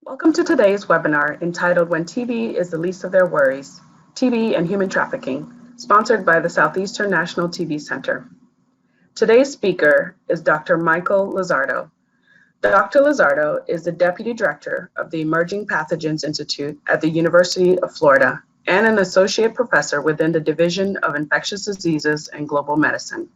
Welcome to today's webinar entitled When TB is the Least of Their Worries, TB and Human Trafficking, sponsored by the Southeastern National TB Center. Today's speaker is Dr. Michael Lauzardo. Dr. Lauzardo is the Deputy Director of the Emerging Pathogens Institute at the University of Florida and an Associate Professor within the Division of Infectious Diseases and Global Medicine.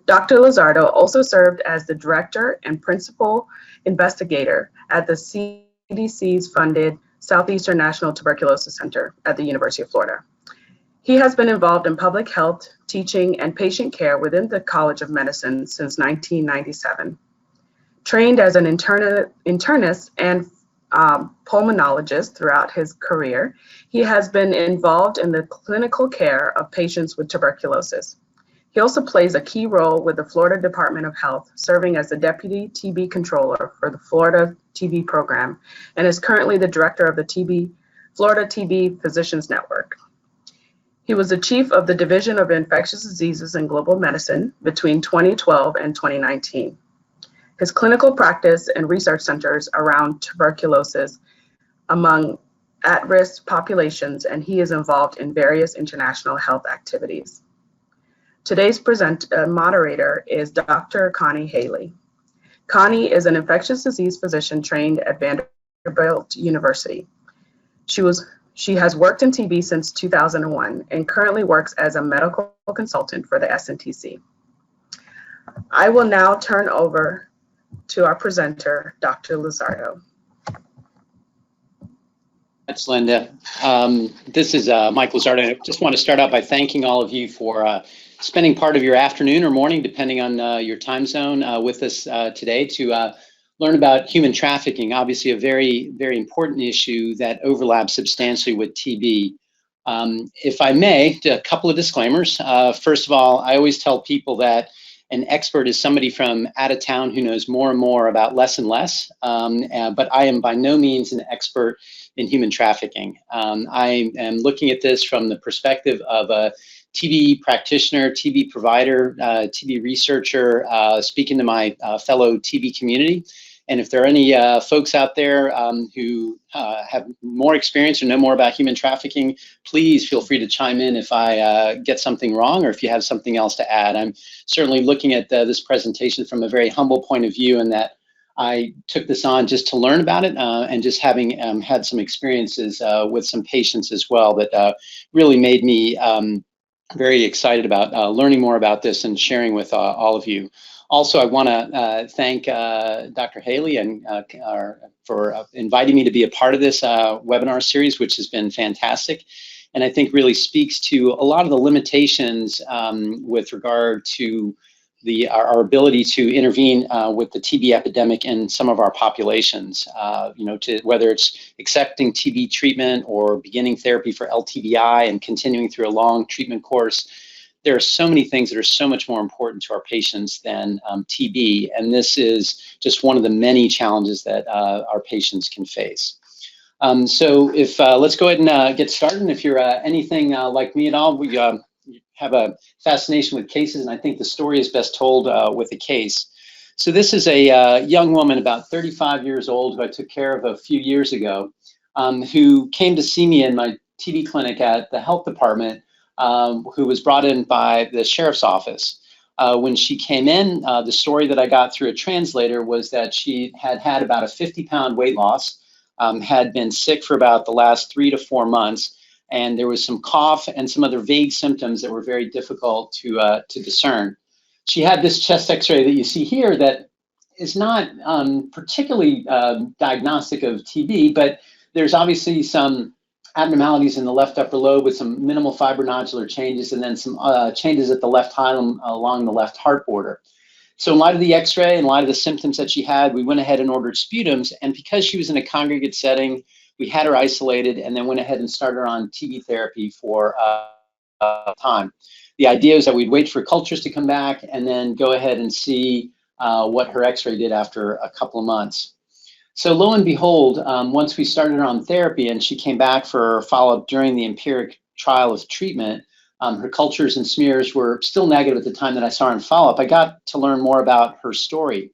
Dr. Lauzardo also served as the Director and Principal Investigator at the CDC's funded Southeastern National Tuberculosis Center at the University of Florida. He has been involved in public health, teaching, and patient care within the College of Medicine since 1997. Trained as an internist and pulmonologist throughout his career, he has been involved in the clinical care of patients with tuberculosis. He also plays a key role with the Florida Department of Health, serving as the Deputy TB Controller for the Florida TB Program, and is currently the Director of the Florida TB Physicians Network. He was the Chief of the Division of Infectious Diseases and Global Medicine between 2012 and 2019. His clinical practice and research centers around tuberculosis among at-risk populations, and he is involved in various international health activities. Today's moderator is Dr. Connie Haley. Connie is an infectious disease physician trained at Vanderbilt University. She has worked in TB since 2001 and currently works as a medical consultant for the SNTC. I will now turn over to our presenter, Dr. Lauzardo. Thanks, Linda. This is Mike Lauzardo. I just want to start out by thanking all of you for spending part of your afternoon or morning, depending on your time zone, with us today to learn about human trafficking, obviously a very, very important issue that overlaps substantially with TB. If I may, a couple of disclaimers. First of all, I always tell people that an expert is somebody from out of town who knows more and more about less and less, but I am by no means an expert in human trafficking. I am looking at this from the perspective of a TB practitioner, TB provider, TB researcher, speaking to my fellow TB community. And if there are any folks out there who have more experience or know more about human trafficking, please feel free to chime in if I get something wrong or if you have something else to add. I'm certainly looking at this presentation from a very humble point of view, in that I took this on just to learn about it and just having had some experiences with some patients as well that really made me very excited about learning more about this and sharing with all of you. Also, I want to thank Dr. Haley and for inviting me to be a part of this webinar series, which has been fantastic, and I think really speaks to a lot of the limitations with regard to our ability to intervene with the TB epidemic in some of our populations. Whether it's accepting TB treatment or beginning therapy for LTBI and continuing through a long treatment course. There are so many things that are so much more important to our patients than TB, and this is just one of the many challenges that our patients can face. So if let's go ahead and get started. And if you're anything like me at all, we have a fascination with cases, and I think the story is best told with a case. So this is a young woman about 35 years old who I took care of a few years ago, who came to see me in my TB clinic at the health department, who was brought in by the sheriff's office. When she came in, the story that I got through a translator was that she had had about a 50-pound weight loss, had been sick for about the last 3 to 4 months, and there was some cough and some other vague symptoms that were very difficult to discern. She had this chest x-ray that you see here that is not particularly diagnostic of TB, but there's obviously some abnormalities in the left upper lobe with some minimal fibronodular changes, and then some changes at the left hilum along the left heart border. So in light of the x-ray, in light of the symptoms that she had, we went ahead and ordered sputums, and because she was in a congregate setting, we had her isolated and then went ahead and started her on TB therapy for time. The idea is that we'd wait for cultures to come back and then go ahead and see what her x-ray did after a couple of months. So lo and behold, once we started her on therapy and she came back for follow-up during the empiric trial of treatment, her cultures and smears were still negative at the time that I saw her in follow-up. I got to learn more about her story.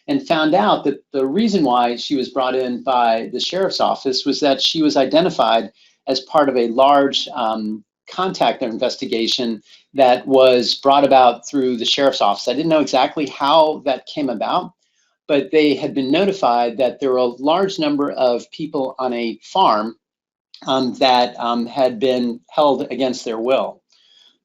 and found out that the reason why she was brought in by the sheriff's office was that she was identified as part of a large contact investigation that was brought about through the sheriff's office. I didn't know exactly how that came about, but they had been notified that there were a large number of people on a farm that had been held against their will.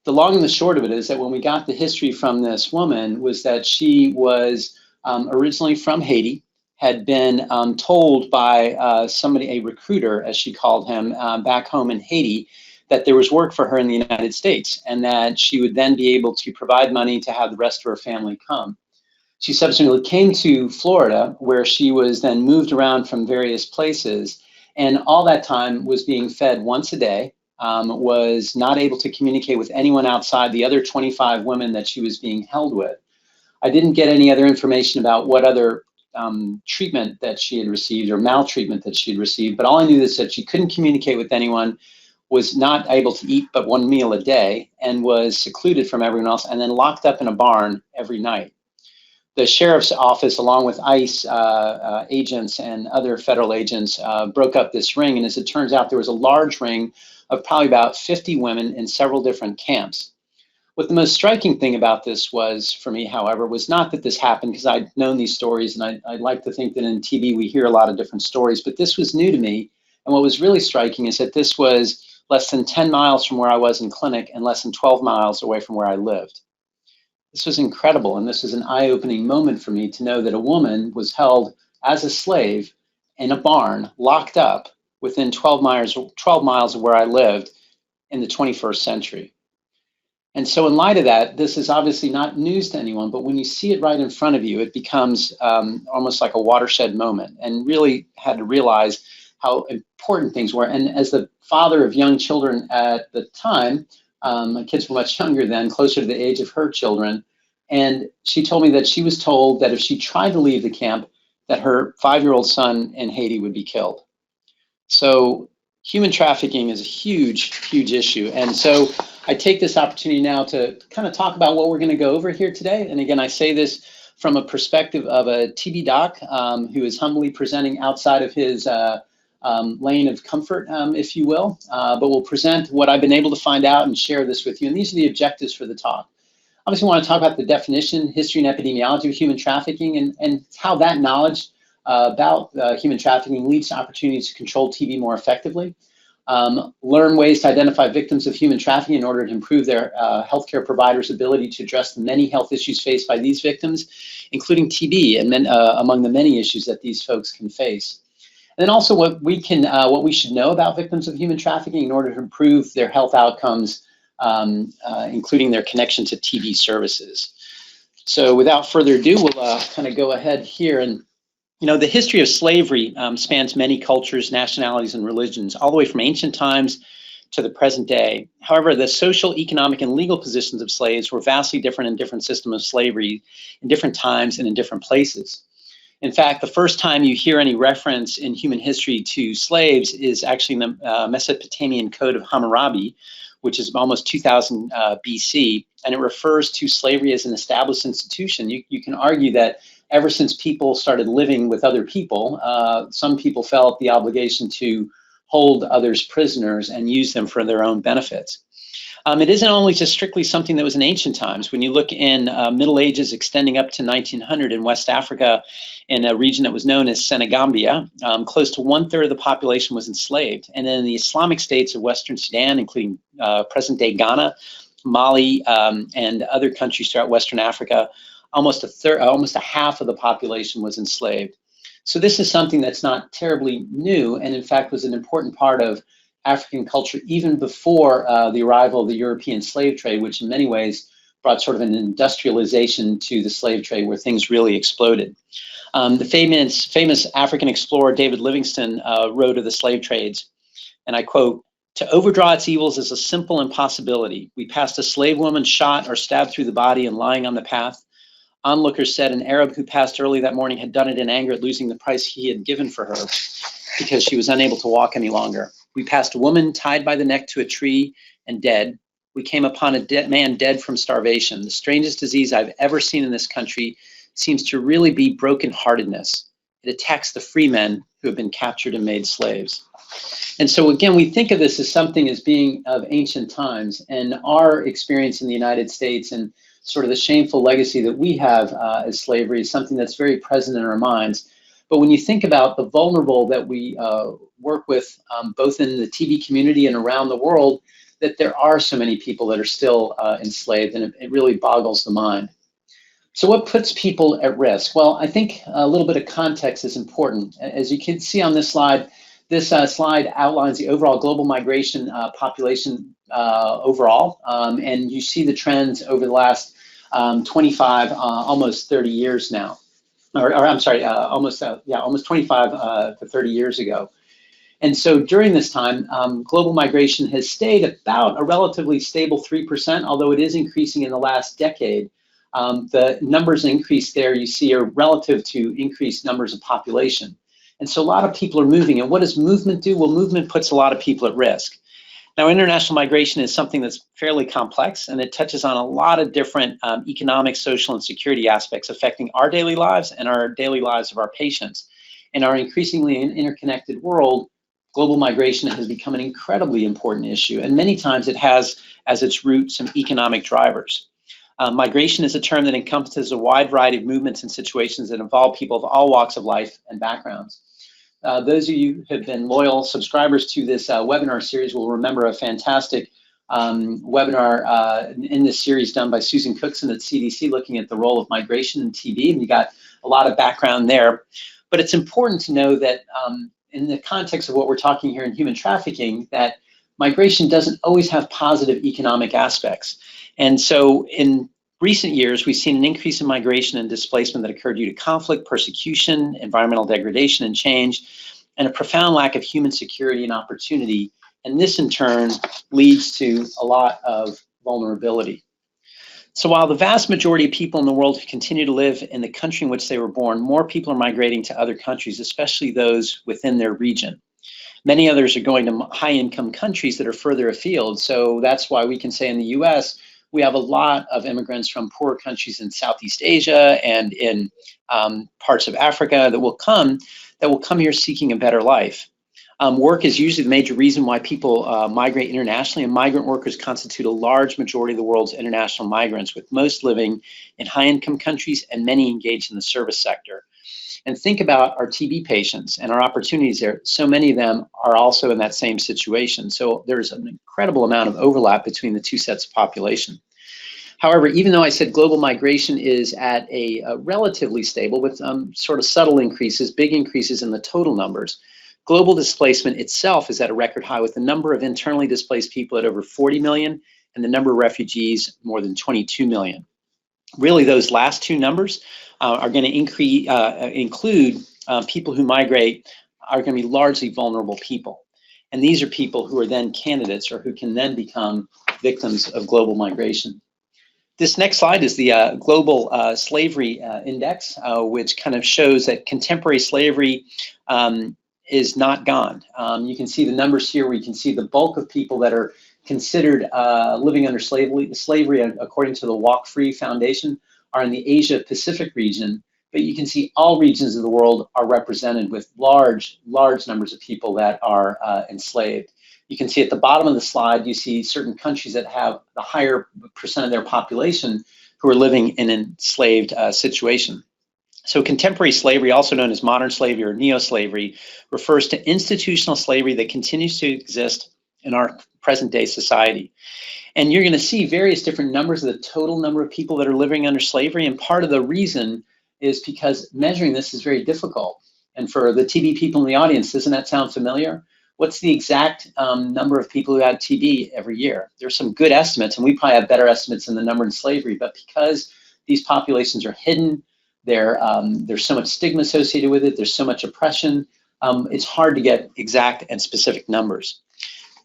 The long and the short of it is that when we got the history from this woman was that she was originally from Haiti, had been told by somebody, a recruiter, as she called him, back home in Haiti, that there was work for her in the United States and that she would then be able to provide money to have the rest of her family come. She subsequently came to Florida, where she was then moved around from various places, and all that time was being fed once a day, was not able to communicate with anyone outside the other 25 women that she was being held with. I didn't get any other information about what other treatment that she had received or maltreatment that she had received, but all I knew is that she couldn't communicate with anyone, was not able to eat but one meal a day, and was secluded from everyone else, and then locked up in a barn every night. The sheriff's office, along with ICE agents and other federal agents, broke up this ring, and as it turns out, there was a large ring of probably about 50 women in several different camps. What the most striking thing about this was, for me, however, was not that this happened, because I'd known these stories, and I'd like to think that in TV we hear a lot of different stories, but this was new to me. And what was really striking is that this was less than 10 miles from where I was in clinic and less than 12 miles away from where I lived. This was incredible, and this was an eye-opening moment for me to know that a woman was held as a slave in a barn, locked up within 12 miles of where I lived in the 21st century. And so in light of that, this is obviously not news to anyone, but when you see it right in front of you, it becomes almost like a watershed moment, and really had to realize how important things were. And as the father of young children at the time, my kids were much younger then, closer to the age of her children, and she told me that she was told that if she tried to leave the camp, that her 5-year-old son in Haiti would be killed. So human trafficking is a huge, huge issue. And so I take this opportunity now to kind of talk about what we're going to go over here today. And again, I say this from a perspective of a TB doc who is humbly presenting outside of his lane of comfort, if you will, but we'll present what I've been able to find out and share this with you. And these are the objectives for the talk. Obviously, I want to talk about the definition, history, and epidemiology of human trafficking, and how that knowledge about human trafficking leads to opportunities to control TB more effectively. Learn ways to identify victims of human trafficking in order to improve their healthcare providers' ability to address the many health issues faced by these victims, including TB, and among the many issues that these folks can face. And then also what we should know about victims of human trafficking in order to improve their health outcomes, including their connection to TB services. So without further ado, we'll kind of go ahead here. And the history of slavery spans many cultures, nationalities, and religions, all the way from ancient times to the present day. However, the social, economic, and legal positions of slaves were vastly different in different systems of slavery, in different times and in different places. In fact, the first time you hear any reference in human history to slaves is actually in the Mesopotamian Code of Hammurabi, which is almost 2000 BC, and it refers to slavery as an established institution. You can argue that ever since people started living with other people, some people felt the obligation to hold others prisoners and use them for their own benefits. It isn't only just strictly something that was in ancient times. When you look in Middle Ages extending up to 1900 in West Africa, in a region that was known as Senegambia, close to 1/3 of the population was enslaved. And in the Islamic states of Western Sudan, including present-day Ghana, Mali, and other countries throughout Western Africa, almost a half of the population was enslaved. So this is something that's not terribly new, and in fact was an important part of African culture even before the arrival of the European slave trade, which in many ways brought sort of an industrialization to the slave trade where things really exploded. The famous African explorer David Livingstone wrote of the slave trades, and I quote, "To overdraw its evils is a simple impossibility. We passed a slave woman shot or stabbed through the body and lying on the path. Onlookers said an Arab who passed early that morning had done it in anger at losing the price he had given for her because she was unable to walk any longer. We passed a woman tied by the neck to a tree and dead. We came upon a man dead from starvation, the strangest disease I've ever seen in this country, seems to really be brokenheartedness. It attacks the free men who have been captured and made slaves. And so again, we think of this as something as being of ancient times, and our experience in the United States and sort of the shameful legacy that we have as slavery is something that's very present in our minds. But when you think about the vulnerable that we work with, both in the TV community and around the world, that there are so many people that are still enslaved, and it really boggles the mind. So what puts people at risk? Well, I think a little bit of context is important. As you can see on this slide, this slide outlines the overall global migration population overall, and you see the trends over the last 25, almost 30 years now. Or I'm sorry, almost 25 to 30 years ago. And so during this time, global migration has stayed about a relatively stable 3%, although it is increasing in the last decade. The numbers increased there you see are relative to increased numbers of population. And so a lot of people are moving. And what does movement do? Well, movement puts a lot of people at risk. Now, international migration is something that's fairly complex, and it touches on a lot of different economic, social, and security aspects affecting our daily lives and our daily lives of our patients. In our increasingly interconnected world, global migration has become an incredibly important issue, and many times it has as its root some economic drivers. Migration is a term that encompasses a wide variety of movements and situations that involve people of all walks of life and backgrounds. Those of you who have been loyal subscribers to this webinar series will remember a fantastic webinar in this series done by Susan Cookson at CDC looking at the role of migration in TB, and you got a lot of background there. But it's important to know that in the context of what we're talking here in human trafficking, that migration doesn't always have positive economic aspects. And so in recent years, we've seen an increase in migration and displacement that occurred due to conflict, persecution, environmental degradation and change, and a profound lack of human security and opportunity. And this in turn leads to a lot of vulnerability. So while the vast majority of people in the world continue to live in the country in which they were born, more people are migrating to other countries, especially those within their region. Many others are going to high-income countries that are further afield. So that's why we can say in the US, we have a lot of immigrants from poorer countries in Southeast Asia and in parts of Africa that will come here seeking a better life. Work is usually the major reason why people migrate internationally, and migrant workers constitute a large majority of the world's international migrants, with most living in high-income countries and many engaged in the service sector. And think about our TB patients and our opportunities there. So many of them are also in that same situation. So there's an incredible amount of overlap between the two sets of population. However, even though I said global migration is at a relatively stable with sort of subtle increases, big increases in the total numbers, global displacement itself is at a record high, with the number of internally displaced people at over 40 million and the number of refugees more than 22 million. Really, those last two numbers are going to include people who migrate are going to be largely vulnerable people. And these are people who are then candidates or who can then become victims of global migration. This next slide is the Global Slavery Index, which kind of shows that contemporary slavery is not gone. You can see the numbers here where you can see the bulk of people that are considered living under slavery according to the Walk Free Foundation are in the Asia Pacific region, but you can see all regions of the world are represented with large numbers of people that are enslaved. You can see at the bottom of the slide, you see certain countries that have the higher percent of their population who are living in an enslaved situation. So contemporary slavery, also known as modern slavery or neo-slavery, refers to institutional slavery that continues to exist in our present day society. And you're going to see various different numbers of the total number of people that are living under slavery. And part of the reason is because measuring this is very difficult. And for the TB people in the audience, doesn't that sound familiar? What's the exact number of people who had TB every year? There's some good estimates, and we probably have better estimates than the number in slavery, but because these populations are hidden, there's so much stigma associated with it, there's so much oppression, it's hard to get exact and specific numbers.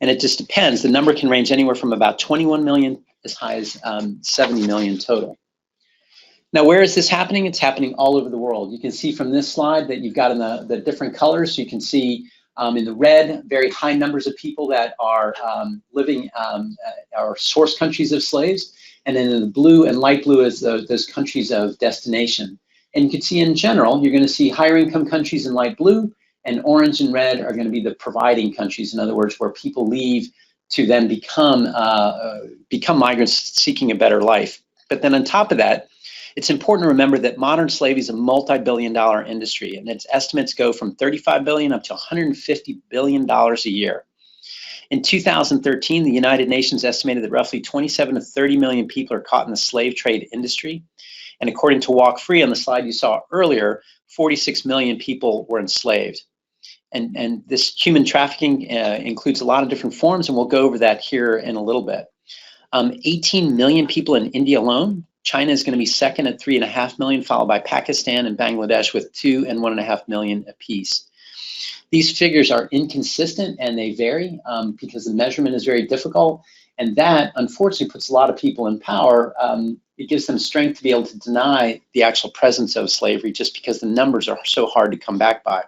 And it just depends. The number can range anywhere from about 21 million as high as 70 million total. Now, where is this happening? It's happening all over the world. You can see from this slide that you've got in the different colors. You can see in the red, very high numbers of people that are living are source countries of slaves. And then in the blue and light blue is those countries of destination. And you can see in general, you're going to see higher income countries in light blue, and orange and red are going to be the providing countries. In other words, where people leave to then become migrants seeking a better life. But then on top of that, it's important to remember that modern slavery is a multi-billion-dollar industry, and its estimates go from $35 billion up to $150 billion a year. In 2013, the United Nations estimated that roughly 27 to 30 million people are caught in the slave trade industry. And according to Walk Free on the slide you saw earlier, 46 million people were enslaved. And this human trafficking includes a lot of different forms, and we'll go over that here in a little bit. 18 million people in India alone. China is going to be second at 3.5 million, followed by Pakistan and Bangladesh with 2 and 1.5 million apiece. These figures are inconsistent and they vary because the measurement is very difficult. And that, unfortunately, puts a lot of people in power. It gives them strength to be able to deny the actual presence of slavery just because the numbers are so hard to come back by.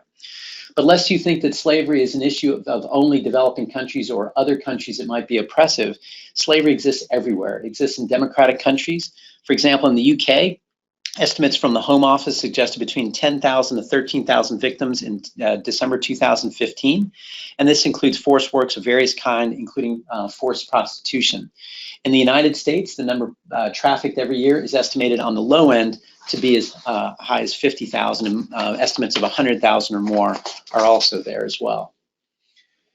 But lest you think that slavery is an issue of only developing countries or other countries that might be oppressive, slavery exists everywhere. It exists in democratic countries. For example, in the UK, estimates from the Home Office suggested between 10,000 to 13,000 victims in December 2015. And this includes forced works of various kinds, including forced prostitution. In the United States, the number trafficked every year is estimated on the low end to be as high as 50,000, and estimates of 100,000 or more are also there as well.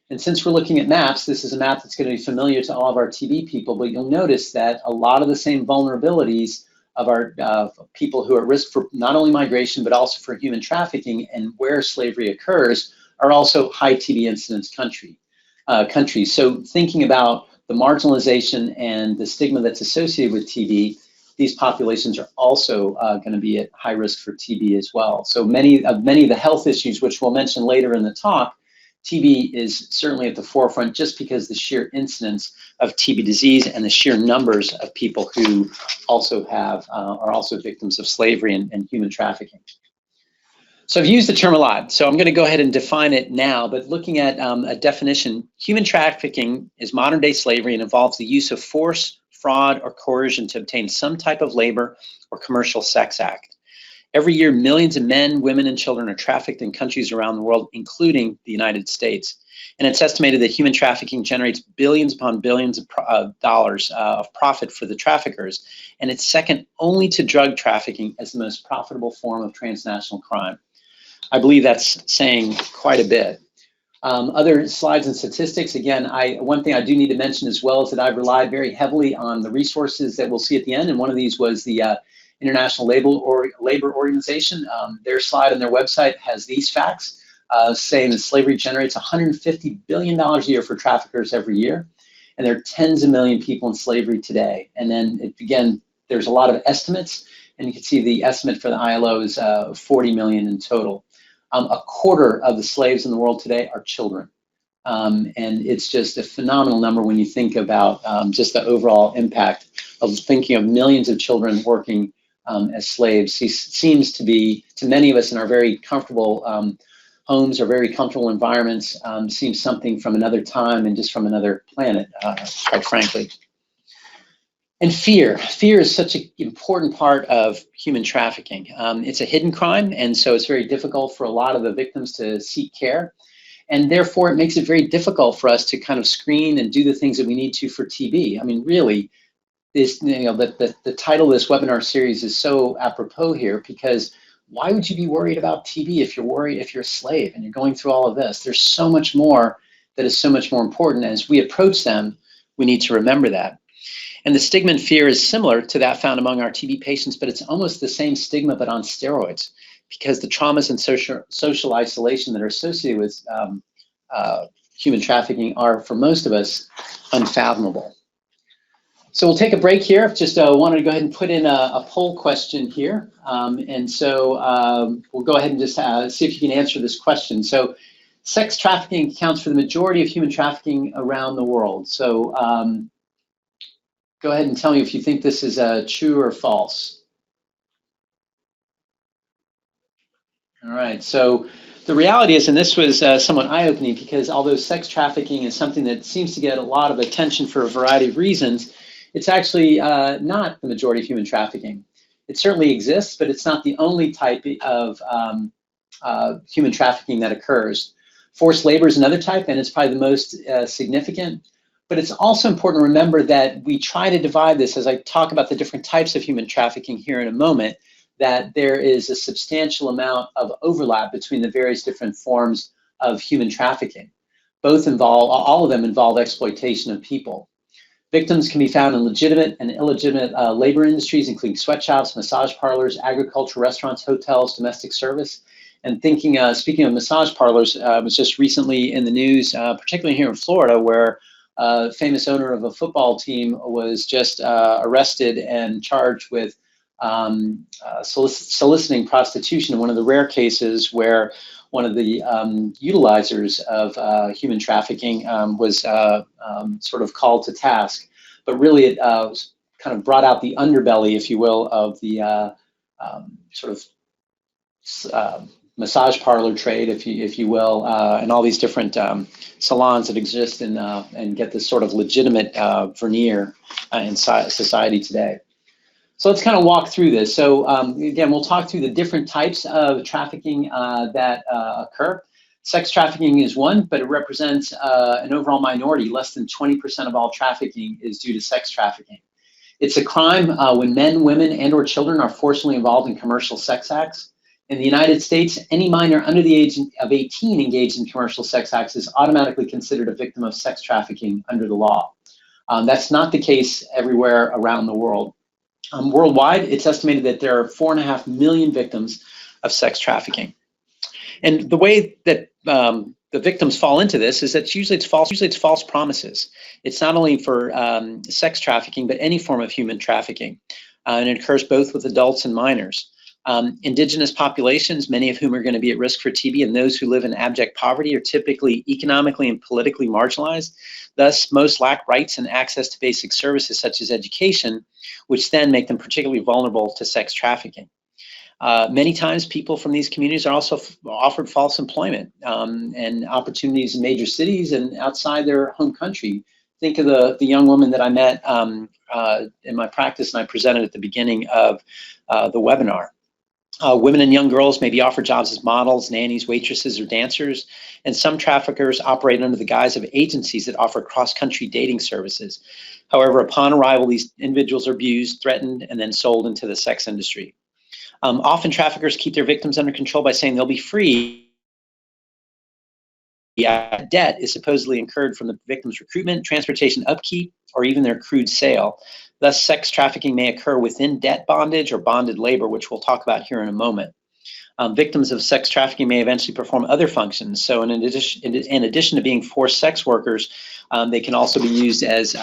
And since we're looking at maps, this is a map that's going to be familiar to all of our TB people, but you'll notice that a lot of the same vulnerabilities of our people who are at risk for not only migration, but also for human trafficking and where slavery occurs are also high TB incidence countries. So thinking about the marginalization and the stigma that's associated with TB, these populations are also going to be at high risk for TB as well. So many of the health issues, which we'll mention later in the talk, TB is certainly at the forefront just because the sheer incidence of TB disease and the sheer numbers of people who also have are also victims of slavery and human trafficking. So I've used the term a lot, so I'm going to go ahead and define it now, but looking at a definition, human trafficking is modern day slavery and involves the use of force, fraud, or coercion to obtain some type of labor or commercial sex act. Every year, millions of men, women, and children are trafficked in countries around the world, including the United States. And it's estimated that human trafficking generates billions upon billions of dollars of profit for the traffickers. And it's second only to drug trafficking as the most profitable form of transnational crime. I believe that's saying quite a bit. Other slides and statistics, again, one thing I do need to mention as well is that I've relied very heavily on the resources that we'll see at the end. And one of these was the International Labor Organization. Their slide on their website has these facts saying that slavery generates $150 billion a year for traffickers every year. And there are tens of million people in slavery today. And then again, there's a lot of estimates, and you can see the estimate for the ILO is 40 million in total. A quarter of the slaves in the world today are children. And it's just a phenomenal number when you think about just the overall impact of thinking of millions of children working as slaves. Seems to be, to many of us in our very comfortable homes or very comfortable environments, seems something from another time and just from another planet, quite frankly. And fear is such an important part of human trafficking. It's a hidden crime, and so it's very difficult for a lot of the victims to seek care. And therefore, it makes it very difficult for us to kind of screen and do the things that we need to for TB. I mean, really, this, the title of this webinar series is so apropos here, because why would you be worried about TB if you're a slave and you're going through all of this? There's so much more that is so much more important. As we approach them, we need to remember that. And the stigma and fear is similar to that found among our TB patients, but it's almost the same stigma, but on steroids, because the traumas and social isolation that are associated with human trafficking are, for most of us, unfathomable. So we'll take a break here. Just wanted to go ahead and put in a poll question here. And so we'll go ahead and just see if you can answer this question. So sex trafficking accounts for the majority of human trafficking around the world. So go ahead and tell me if you think this is true or false. All right, so the reality is, and this was somewhat eye-opening, because although sex trafficking is something that seems to get a lot of attention for a variety of reasons, it's actually not the majority of human trafficking. It certainly exists, but it's not the only type of human trafficking that occurs. Forced labor is another type, and it's probably the most significant. But it's also important to remember that we try to divide this, as I talk about the different types of human trafficking here in a moment, that there is a substantial amount of overlap between the various different forms of human trafficking. All of them involve exploitation of people. Victims can be found in legitimate and illegitimate labor industries, including sweatshops, massage parlors, agriculture, restaurants, hotels, domestic service. And speaking of massage parlors, was just recently in the news, particularly here in Florida, where a famous owner of a football team was just arrested and charged with soliciting prostitution in one of the rare cases where one of the utilizers of human trafficking was sort of called to task. But really it kind of brought out the underbelly, if you will, of the sort of massage parlor trade, if you will, and all these different salons that exist and get this sort of legitimate veneer in society today. So let's kind of walk through this. So again, we'll talk through the different types of trafficking that occur. Sex trafficking is one, but it represents an overall minority. Less than 20% of all trafficking is due to sex trafficking. It's a crime when men, women, and or children are forcibly involved in commercial sex acts. In the United States, any minor under the age of 18 engaged in commercial sex acts is automatically considered a victim of sex trafficking under the law. That's not the case everywhere around the world. Worldwide, it's estimated that there are 4.5 million victims of sex trafficking. And the way that the victims fall into this is that usually it's false promises. It's not only for sex trafficking, but any form of human trafficking. And it occurs both with adults and minors. Indigenous populations, many of whom are going to be at risk for TB, and those who live in abject poverty are typically economically and politically marginalized. Thus, most lack rights and access to basic services such as education, which then make them particularly vulnerable to sex trafficking. Many times people from these communities are also offered false employment and opportunities in major cities and outside their home country. Think of the young woman that I met in my practice and I presented at the beginning of the webinar. Women and young girls may be offered jobs as models, nannies, waitresses, or dancers, and some traffickers operate under the guise of agencies that offer cross-country dating services. However, upon arrival, these individuals are abused, threatened, and then sold into the sex industry. Often traffickers keep their victims under control by saying they'll be free. Debt is supposedly incurred from the victim's recruitment, transportation upkeep, or even their crude sale. Thus, sex trafficking may occur within debt bondage or bonded labor, which we'll talk about here in a moment. Victims of sex trafficking may eventually perform other functions. So in addition to being forced sex workers, they can also be used as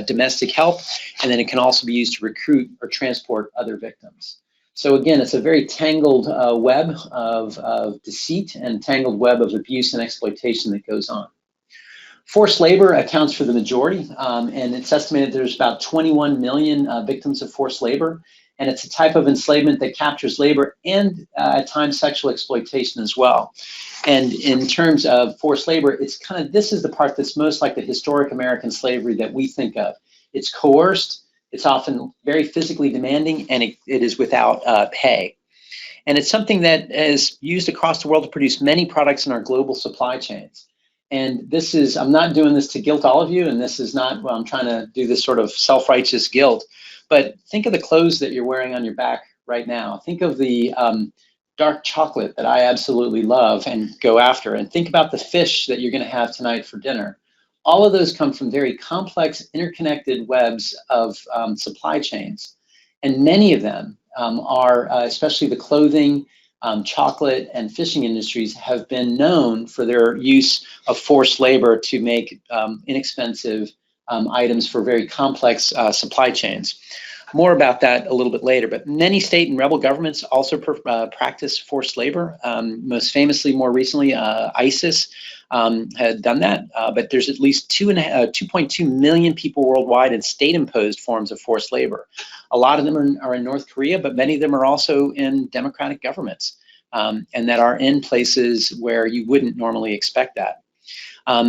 domestic help, and then it can also be used to recruit or transport other victims. So again, it's a very tangled web of deceit and tangled web of abuse and exploitation that goes on. Forced labor accounts for the majority, and it's estimated there's about 21 million victims of forced labor, and it's a type of enslavement that captures labor and at times sexual exploitation as well. And in terms of forced labor, this is the part that's most like the historic American slavery that we think of. It's coerced, it's often very physically demanding, and it is without pay. And it's something that is used across the world to produce many products in our global supply chains. And this is, I'm not doing this to guilt all of you, and this is not, well, I'm trying to do this sort of self-righteous guilt, but think of the clothes that you're wearing on your back right now. Think of the dark chocolate that I absolutely love and go after, and think about the fish that you're gonna have tonight for dinner. All of those come from very complex, interconnected webs of supply chains. And many of them are, especially the clothing, chocolate, and fishing industries have been known for their use of forced labor to make inexpensive items for very complex supply chains. More about that a little bit later, but many state and rebel governments also practice forced labor. Most famously, more recently, ISIS had done that, but there's at least 2.2 million people worldwide in state-imposed forms of forced labor. A lot of them are in North Korea, but many of them are also in democratic governments, and that are in places where you wouldn't normally expect that.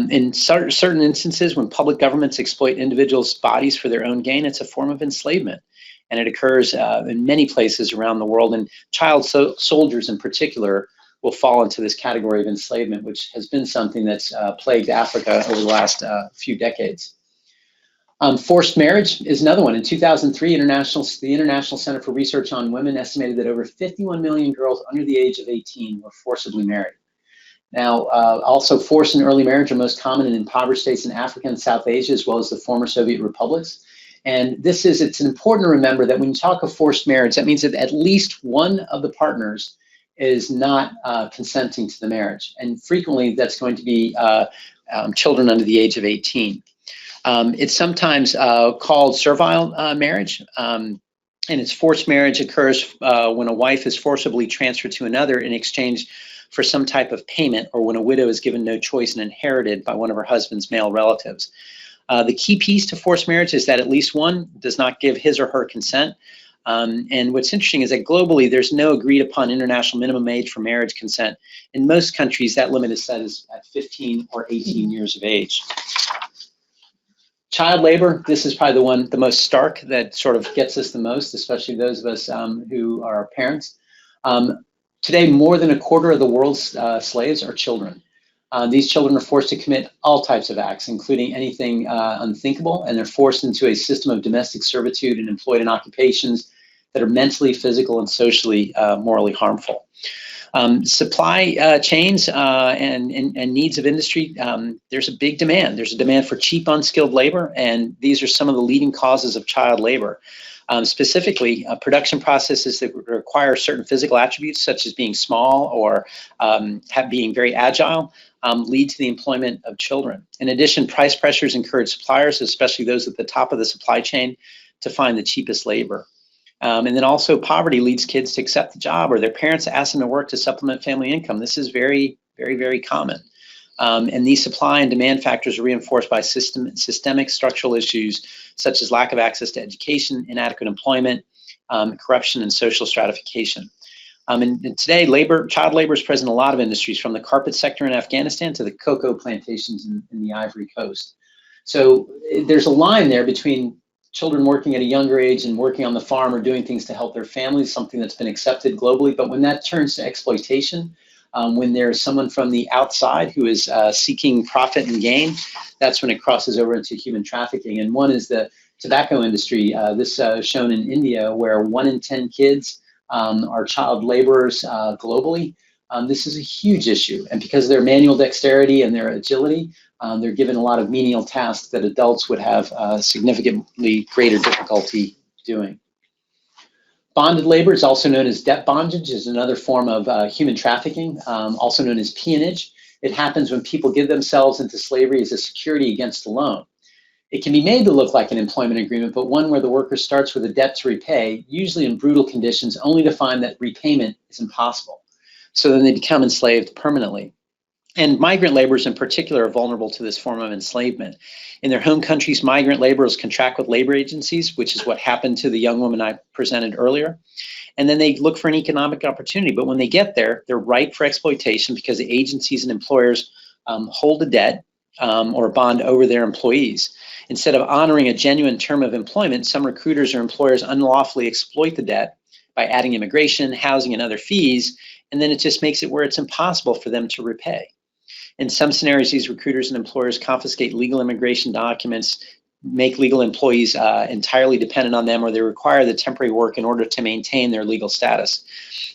In certain instances, when public governments exploit individuals' bodies for their own gain, it's a form of enslavement. and it occurs in many places around the world, and child soldiers in particular will fall into this category of enslavement, which has been something that's plagued Africa over the last few decades. Forced marriage is another one. In 2003, the International Center for Research on Women estimated that over 51 million girls under the age of 18 were forcibly married. Now, also forced and early marriage are most common in impoverished states in Africa and South Asia, as well as the former Soviet republics. And it's important to remember that when you talk of forced marriage, that means that at least one of the partners is not consenting to the marriage. And frequently that's going to be children under the age of 18. It's sometimes called servile marriage, and its forced marriage occurs when a wife is forcibly transferred to another in exchange for some type of payment, or when a widow is given no choice and inherited by one of her husband's male relatives. The key piece to forced marriage is that at least one does not give his or her consent. And what's interesting is that globally, there's no agreed upon international minimum age for marriage consent. In most countries, that limit is set at 15 or 18 years of age. Child labor, this is probably the most stark that sort of gets us the most, especially those of us who are parents. Today, more than a quarter of the world's slaves are children. These children are forced to commit all types of acts, including anything unthinkable, and they're forced into a system of domestic servitude and employed in occupations that are mentally, physical, and socially morally harmful. Supply chains and needs of industry, there's a big demand. There's a demand for cheap, unskilled labor, and these are some of the leading causes of child labor. Specifically, production processes that require certain physical attributes, such as being small or being very agile, lead to the employment of children. In addition, price pressures encourage suppliers, especially those at the top of the supply chain, to find the cheapest labor. And then also poverty leads kids to accept the job, or their parents ask them to work to supplement family income. This is very, very, very common. And these supply and demand factors are reinforced by systemic structural issues such as lack of access to education, inadequate employment, corruption, and social stratification. And today, child labor is present in a lot of industries, from the carpet sector in Afghanistan to the cocoa plantations in the Ivory Coast. So there's a line there between children working at a younger age and working on the farm or doing things to help their families, something that's been accepted globally. But when that turns to exploitation, when there's someone from the outside who is seeking profit and gain, that's when it crosses over into human trafficking. And one is the tobacco industry. This shown in India, where 1 in 10 kids are child laborers globally. This is a huge issue. And because of their manual dexterity and their agility, they're given a lot of menial tasks that adults would have significantly greater difficulty doing. Bonded labor is also known as debt bondage, is another form of human trafficking, also known as peonage. It happens when people give themselves into slavery as a security against a loan. It can be made to look like an employment agreement, but one where the worker starts with a debt to repay, usually in brutal conditions, only to find that repayment is impossible. So then they become enslaved permanently. And migrant laborers in particular are vulnerable to this form of enslavement. In their home countries, migrant laborers contract with labor agencies, which is what happened to the young woman I presented earlier. And then they look for an economic opportunity. But when they get there, they're ripe for exploitation because the agencies and employers hold a debt or bond over their employees. Instead of honoring a genuine term of employment, some recruiters or employers unlawfully exploit the debt by adding immigration, housing, and other fees, and then it just makes it where it's impossible for them to repay. In some scenarios, these recruiters and employers confiscate legal immigration documents, make legal employees entirely dependent on them, or they require the temporary work in order to maintain their legal status.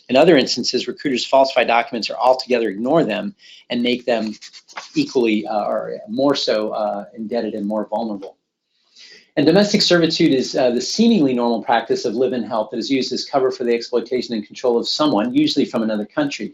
In other instances, recruiters falsify documents or altogether ignore them and make them equally or more so indebted and more vulnerable. And domestic servitude is the seemingly normal practice of live-in help that is used as cover for the exploitation and control of someone, usually from another country.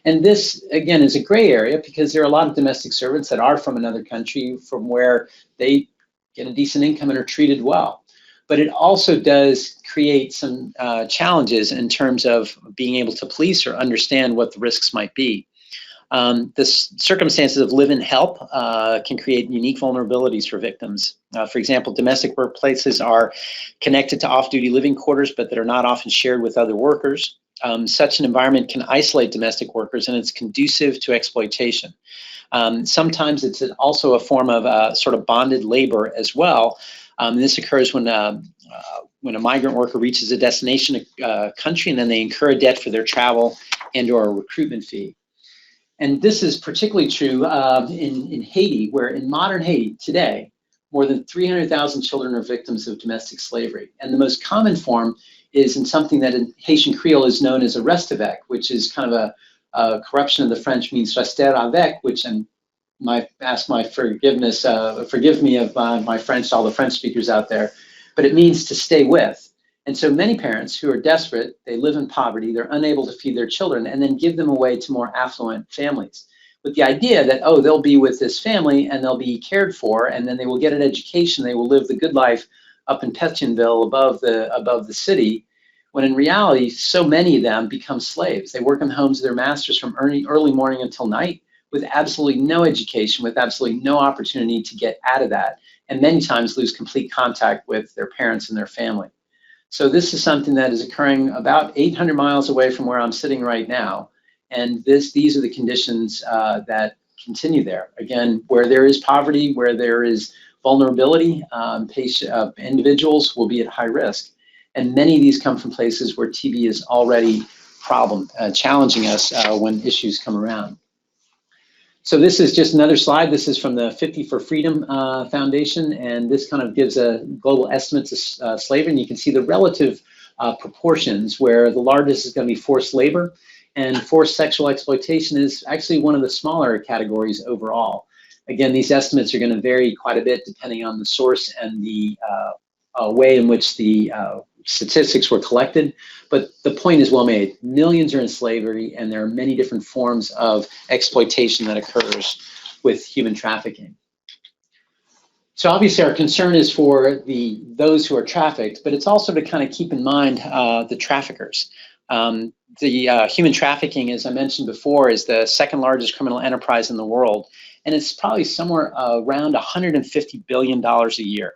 And this, again, is a gray area because there are a lot of domestic servants that are from another country from where they get a decent income and are treated well. But it also does create some challenges in terms of being able to police or understand what the risks might be. The circumstances of live-in help can create unique vulnerabilities for victims. For example, domestic workplaces are connected to off-duty living quarters, but that are not often shared with other workers. Such an environment can isolate domestic workers, and it's conducive to exploitation. Sometimes it's also a form of sort of bonded labor as well. This occurs when when a migrant worker reaches a destination country, and then they incur a debt for their travel and/or a recruitment fee. And this is particularly true in Haiti, where in modern Haiti today, more than 300,000 children are victims of domestic slavery. And the most common form is in something that in Haitian Creole is known as a reste-avec, which is kind of a corruption of the French means rester avec, which forgive me of my French, all the French speakers out there, but it means to stay with. And so many parents who are desperate, they live in poverty, they're unable to feed their children, and then give them away to more affluent families with the idea that, oh, they'll be with this family and they'll be cared for, and then they will get an education, they will live the good life up in Pétionville above the city, when in reality, so many of them become slaves. They work in the homes of their masters from early morning until night with absolutely no education, with absolutely no opportunity to get out of that, and many times lose complete contact with their parents and their family. So this is something that is occurring about 800 miles away from where I'm sitting right now. And these are the conditions that continue there. Again, where there is poverty, where there is vulnerability, individuals will be at high risk. And many of these come from places where TB is already challenging us when issues come around. So this is just another slide. This is from the 50 for Freedom Foundation, and this kind of gives a global estimates of slavery, and you can see the relative proportions, where the largest is going to be forced labor, and forced sexual exploitation is actually one of the smaller categories overall. Again, these estimates are going to vary quite a bit depending on the source and the way in which the statistics were collected, but the point is well made. Millions are in slavery, and there are many different forms of exploitation that occurs with human trafficking. So obviously our concern is for those who are trafficked, but it's also to kind of keep in mind the traffickers. Human trafficking, as I mentioned before, is the second largest criminal enterprise in the world, and it's probably somewhere around $150 billion a year.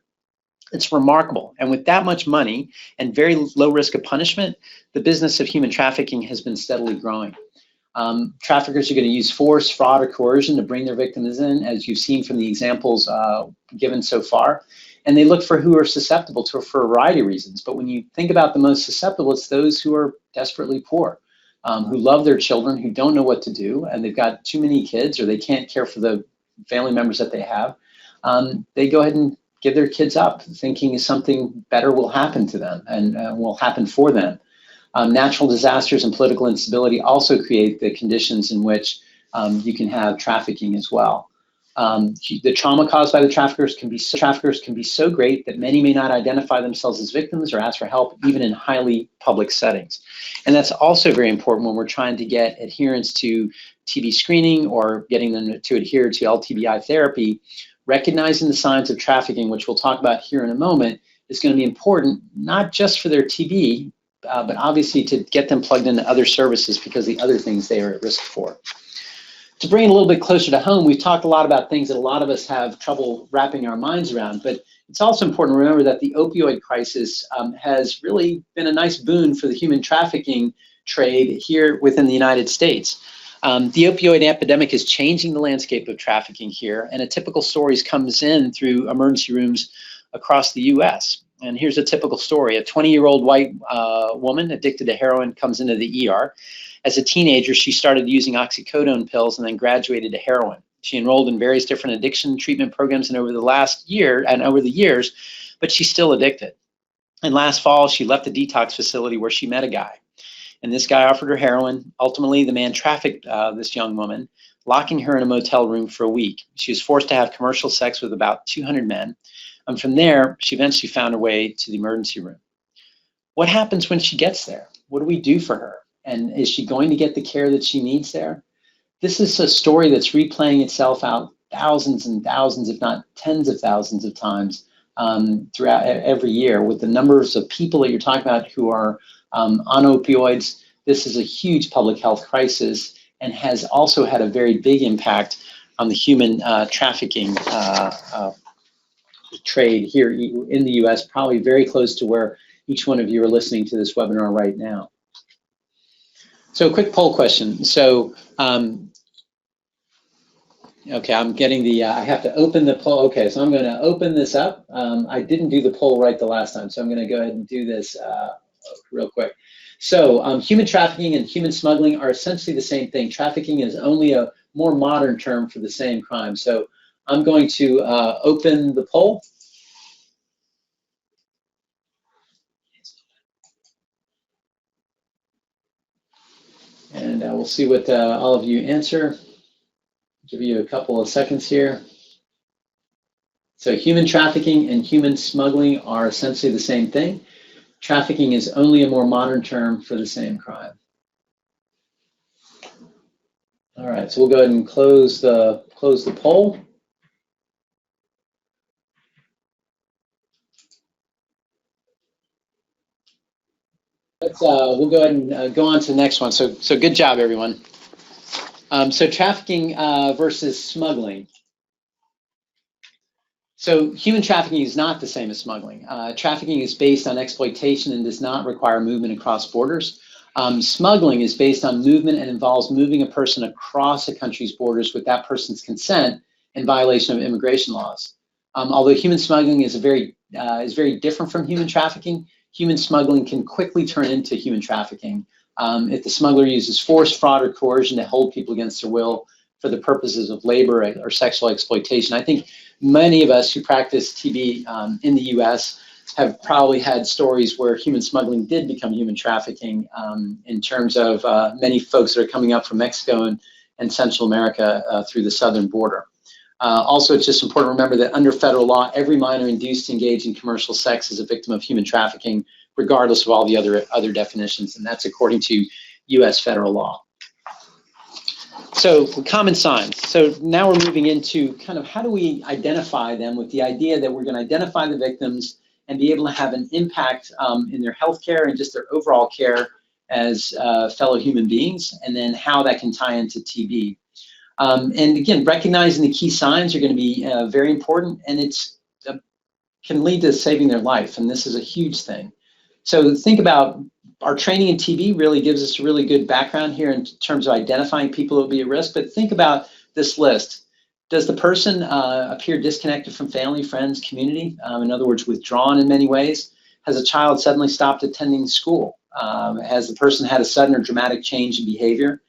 It's remarkable. And with that much money and very low risk of punishment, the business of human trafficking has been steadily growing. Traffickers are going to use force, fraud, or coercion to bring their victims in, as you've seen from the examples given so far. And they look for who are susceptible to for a variety of reasons. But when you think about the most susceptible, it's those who are desperately poor, who love their children, who don't know what to do, and they've got too many kids, or they can't care for the family members that they have. They go ahead and give their kids up, thinking something better will happen to them and will happen for them. Natural disasters and political instability also create the conditions in which you can have trafficking as well. The trauma caused by the traffickers can be so great that many may not identify themselves as victims or ask for help, even in highly public settings. And that's also very important when we're trying to get adherence to TB screening or getting them to adhere to LTBI therapy. Recognizing the signs of trafficking, which we'll talk about here in a moment, is going to be important, not just for their TB, but obviously to get them plugged into other services because the other things they are at risk for. To bring it a little bit closer to home, we've talked a lot about things that a lot of us have trouble wrapping our minds around, but it's also important to remember that the opioid crisis has really been a nice boon for the human trafficking trade here within the United States. The opioid epidemic is changing the landscape of trafficking here, and a typical story comes in through emergency rooms across the U.S. And here's a typical story. A 20-year-old white woman addicted to heroin comes into the ER. As a teenager, she started using oxycodone pills and then graduated to heroin. She enrolled in various different addiction treatment programs over the years, but she's still addicted. And last fall, she left the detox facility where she met a guy. And this guy offered her heroin. Ultimately, the man trafficked this young woman, locking her in a motel room for a week. She was forced to have commercial sex with about 200 men. And from there, she eventually found her way to the emergency room. What happens when she gets there? What do we do for her? And is she going to get the care that she needs there? This is a story that's replaying itself out thousands and thousands, if not tens of thousands of times throughout every year, with the numbers of people that you're talking about who are on opioids. This is a huge public health crisis and has also had a very big impact on the human trafficking trade here in the US, probably very close to where each one of you are listening to this webinar right now. So a quick poll question. So Okay, I'm getting the, I have to open the poll. Okay, so I'm going to open this up. I didn't do the poll right the last time, so I'm going to go ahead and do this real quick. So human trafficking and human smuggling are essentially the same thing. Trafficking is only a more modern term for the same crime. So I'm going to open the poll. And we'll see what all of you answer. Give you a couple of seconds here. So human trafficking and human smuggling are essentially the same thing. Trafficking is only a more modern term for the same crime. All right, so we'll go ahead and close the poll. We'll go ahead and go on to the next one. So good job, everyone. So trafficking versus smuggling. So human trafficking is not the same as smuggling. Trafficking is based on exploitation and does not require movement across borders. Smuggling is based on movement and involves moving a person across a country's borders with that person's consent in violation of immigration laws. Although human smuggling is very different from human trafficking, human smuggling can quickly turn into human trafficking if the smuggler uses force, fraud, or coercion to hold people against their will for the purposes of labor or sexual exploitation. I think many of us who practice TB in the US have probably had stories where human smuggling did become human trafficking in terms of many folks that are coming up from Mexico and Central America through the southern border. Also, it's just important to remember that under federal law, every minor induced to engage in commercial sex is a victim of human trafficking, regardless of all the other definitions, and that's according to US federal law. So common signs. So now we're moving into kind of how do we identify them with the idea that we're going to identify the victims and be able to have an impact in their health care and just their overall care as fellow human beings, and then how that can tie into TB. And again, recognizing the key signs are going to be very important, and it's can lead to saving their life, and this is a huge thing. So think about our training in TB really gives us a really good background here in terms of identifying people who will be at risk, but think about this list. Does the person appear disconnected from family, friends, community? In other words, withdrawn in many ways? Has a child suddenly stopped attending school? Has the person had a sudden or dramatic change in behavior?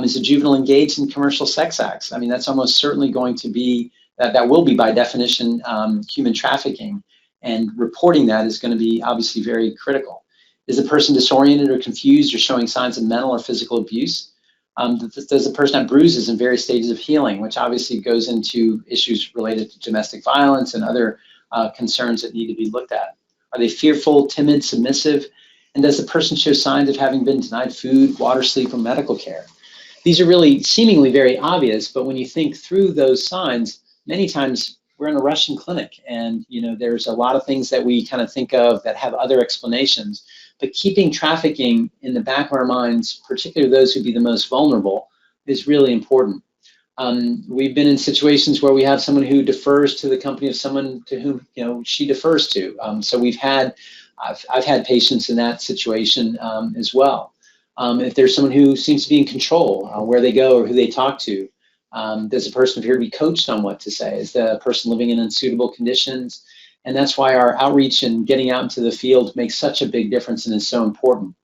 Is a juvenile engaged in commercial sex acts? I mean, that's almost certainly going to be, that will be by definition human trafficking, and reporting that is going to be obviously very critical. Is the person disoriented or confused or showing signs of mental or physical abuse? Does the person have bruises in various stages of healing, which obviously goes into issues related to domestic violence and other concerns that need to be looked at? Are they fearful, timid, submissive? And does the person show signs of having been denied food, water, sleep, or medical care? These are really seemingly very obvious, but when you think through those signs, many times we're in a Russian clinic, and there's a lot of things that we kind of think of that have other explanations. But keeping trafficking in the back of our minds, particularly those who'd be the most vulnerable, is really important. We've been in situations where we have someone who defers to the company of someone to whom she defers to. So I've had patients in that situation as well. If there's someone who seems to be in control where they go or who they talk to, does the person appear to be coached on what to say? Is the person living in unsuitable conditions? And that's why our outreach and getting out into the field makes such a big difference and is so important.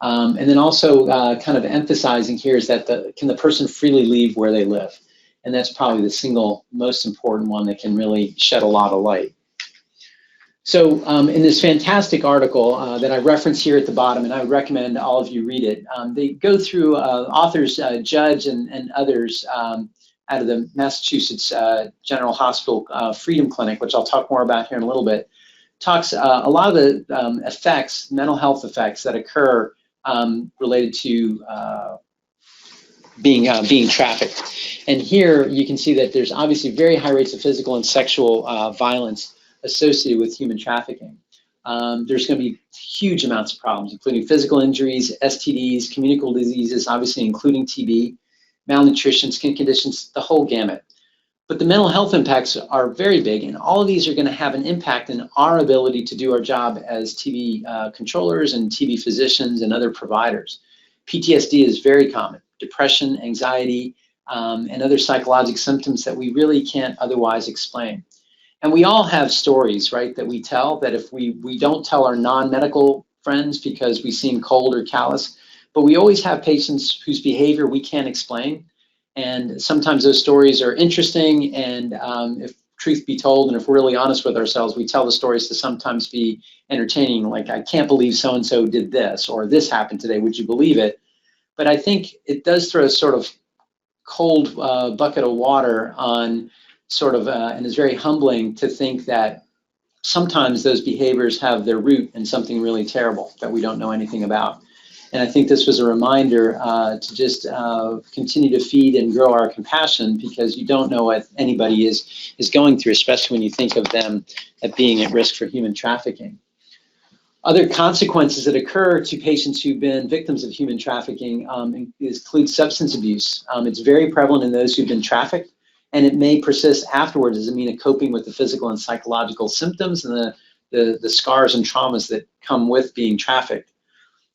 And then also kind of emphasizing here is that can the person freely leave where they live? And that's probably the single most important one that can really shed a lot of light. So in this fantastic article that I reference here at the bottom, and I would recommend all of you read it, they go through authors, Judge and others out of the Massachusetts General Hospital Freedom Clinic, which I'll talk more about here in a little bit, talks a lot of the effects, mental health effects that occur related to being trafficked. And here you can see that there's obviously very high rates of physical and sexual violence associated with human trafficking. There's going to be huge amounts of problems, including physical injuries, STDs, communicable diseases, obviously including TB, malnutrition, skin conditions, the whole gamut. But the mental health impacts are very big, and all of these are going to have an impact in our ability to do our job as TB controllers and TB physicians and other providers. PTSD is very common. Depression, anxiety, and other psychological symptoms that we really can't otherwise explain. And we all have stories, right, that we tell, that if we don't tell our non-medical friends because we seem cold or callous, but we always have patients whose behavior we can't explain. And sometimes those stories are interesting, and if truth be told, and if we're really honest with ourselves, we tell the stories to sometimes be entertaining, like, I can't believe so-and-so did this, or this happened today, would you believe it? But I think it does throw a sort of cold bucket of water on sort of, and it's very humbling to think that sometimes those behaviors have their root in something really terrible that we don't know anything about. And I think this was a reminder to just continue to feed and grow our compassion, because you don't know what anybody is going through, especially when you think of them as being at risk for human trafficking. Other consequences that occur to patients who've been victims of human trafficking include substance abuse. It's very prevalent in those who've been trafficked, and it may persist afterwards as a means of coping with the physical and psychological symptoms and the scars and traumas that come with being trafficked.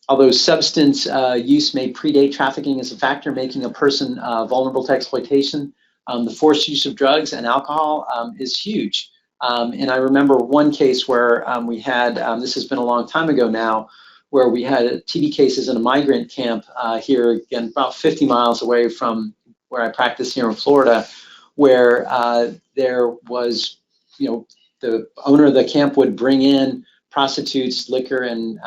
Although substance use may predate trafficking as a factor, making a person vulnerable to exploitation, the forced use of drugs and alcohol is huge. And I remember one case where we had, this has been a long time ago now, where we had TB cases in a migrant camp here, again, about 50 miles away from where I practice here in Florida, where there was, the owner of the camp would bring in prostitutes, liquor, and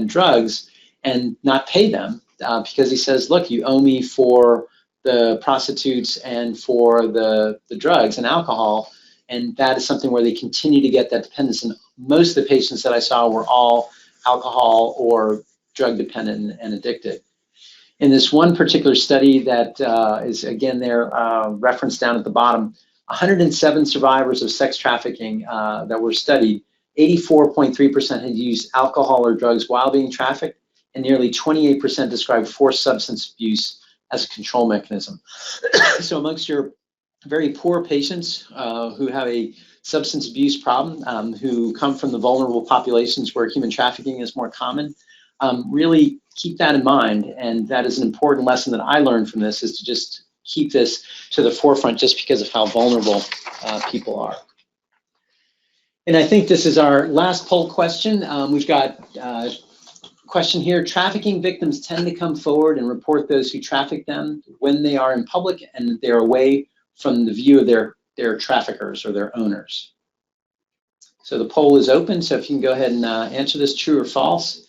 drugs, and not pay them because he says, look, you owe me for the prostitutes and for the drugs and alcohol. And that is something where they continue to get that dependence. And most of the patients that I saw were all alcohol or drug dependent and addicted. In this one particular study that is, again, there referenced down at the bottom, 107 survivors of sex trafficking that were studied, 84.3% had used alcohol or drugs while being trafficked, and nearly 28% described forced substance abuse as a control mechanism. So amongst your very poor patients who have a substance abuse problem, who come from the vulnerable populations where human trafficking is more common, really keep that in mind. And that is an important lesson that I learned from this, is to just keep this to the forefront just because of how vulnerable people are. And I think this is our last poll question. We've got a question here. Trafficking victims tend to come forward and report those who traffic them when they are in public and they're away from the view of their traffickers or their owners. So the poll is open, so if you can go ahead and answer this, true or false.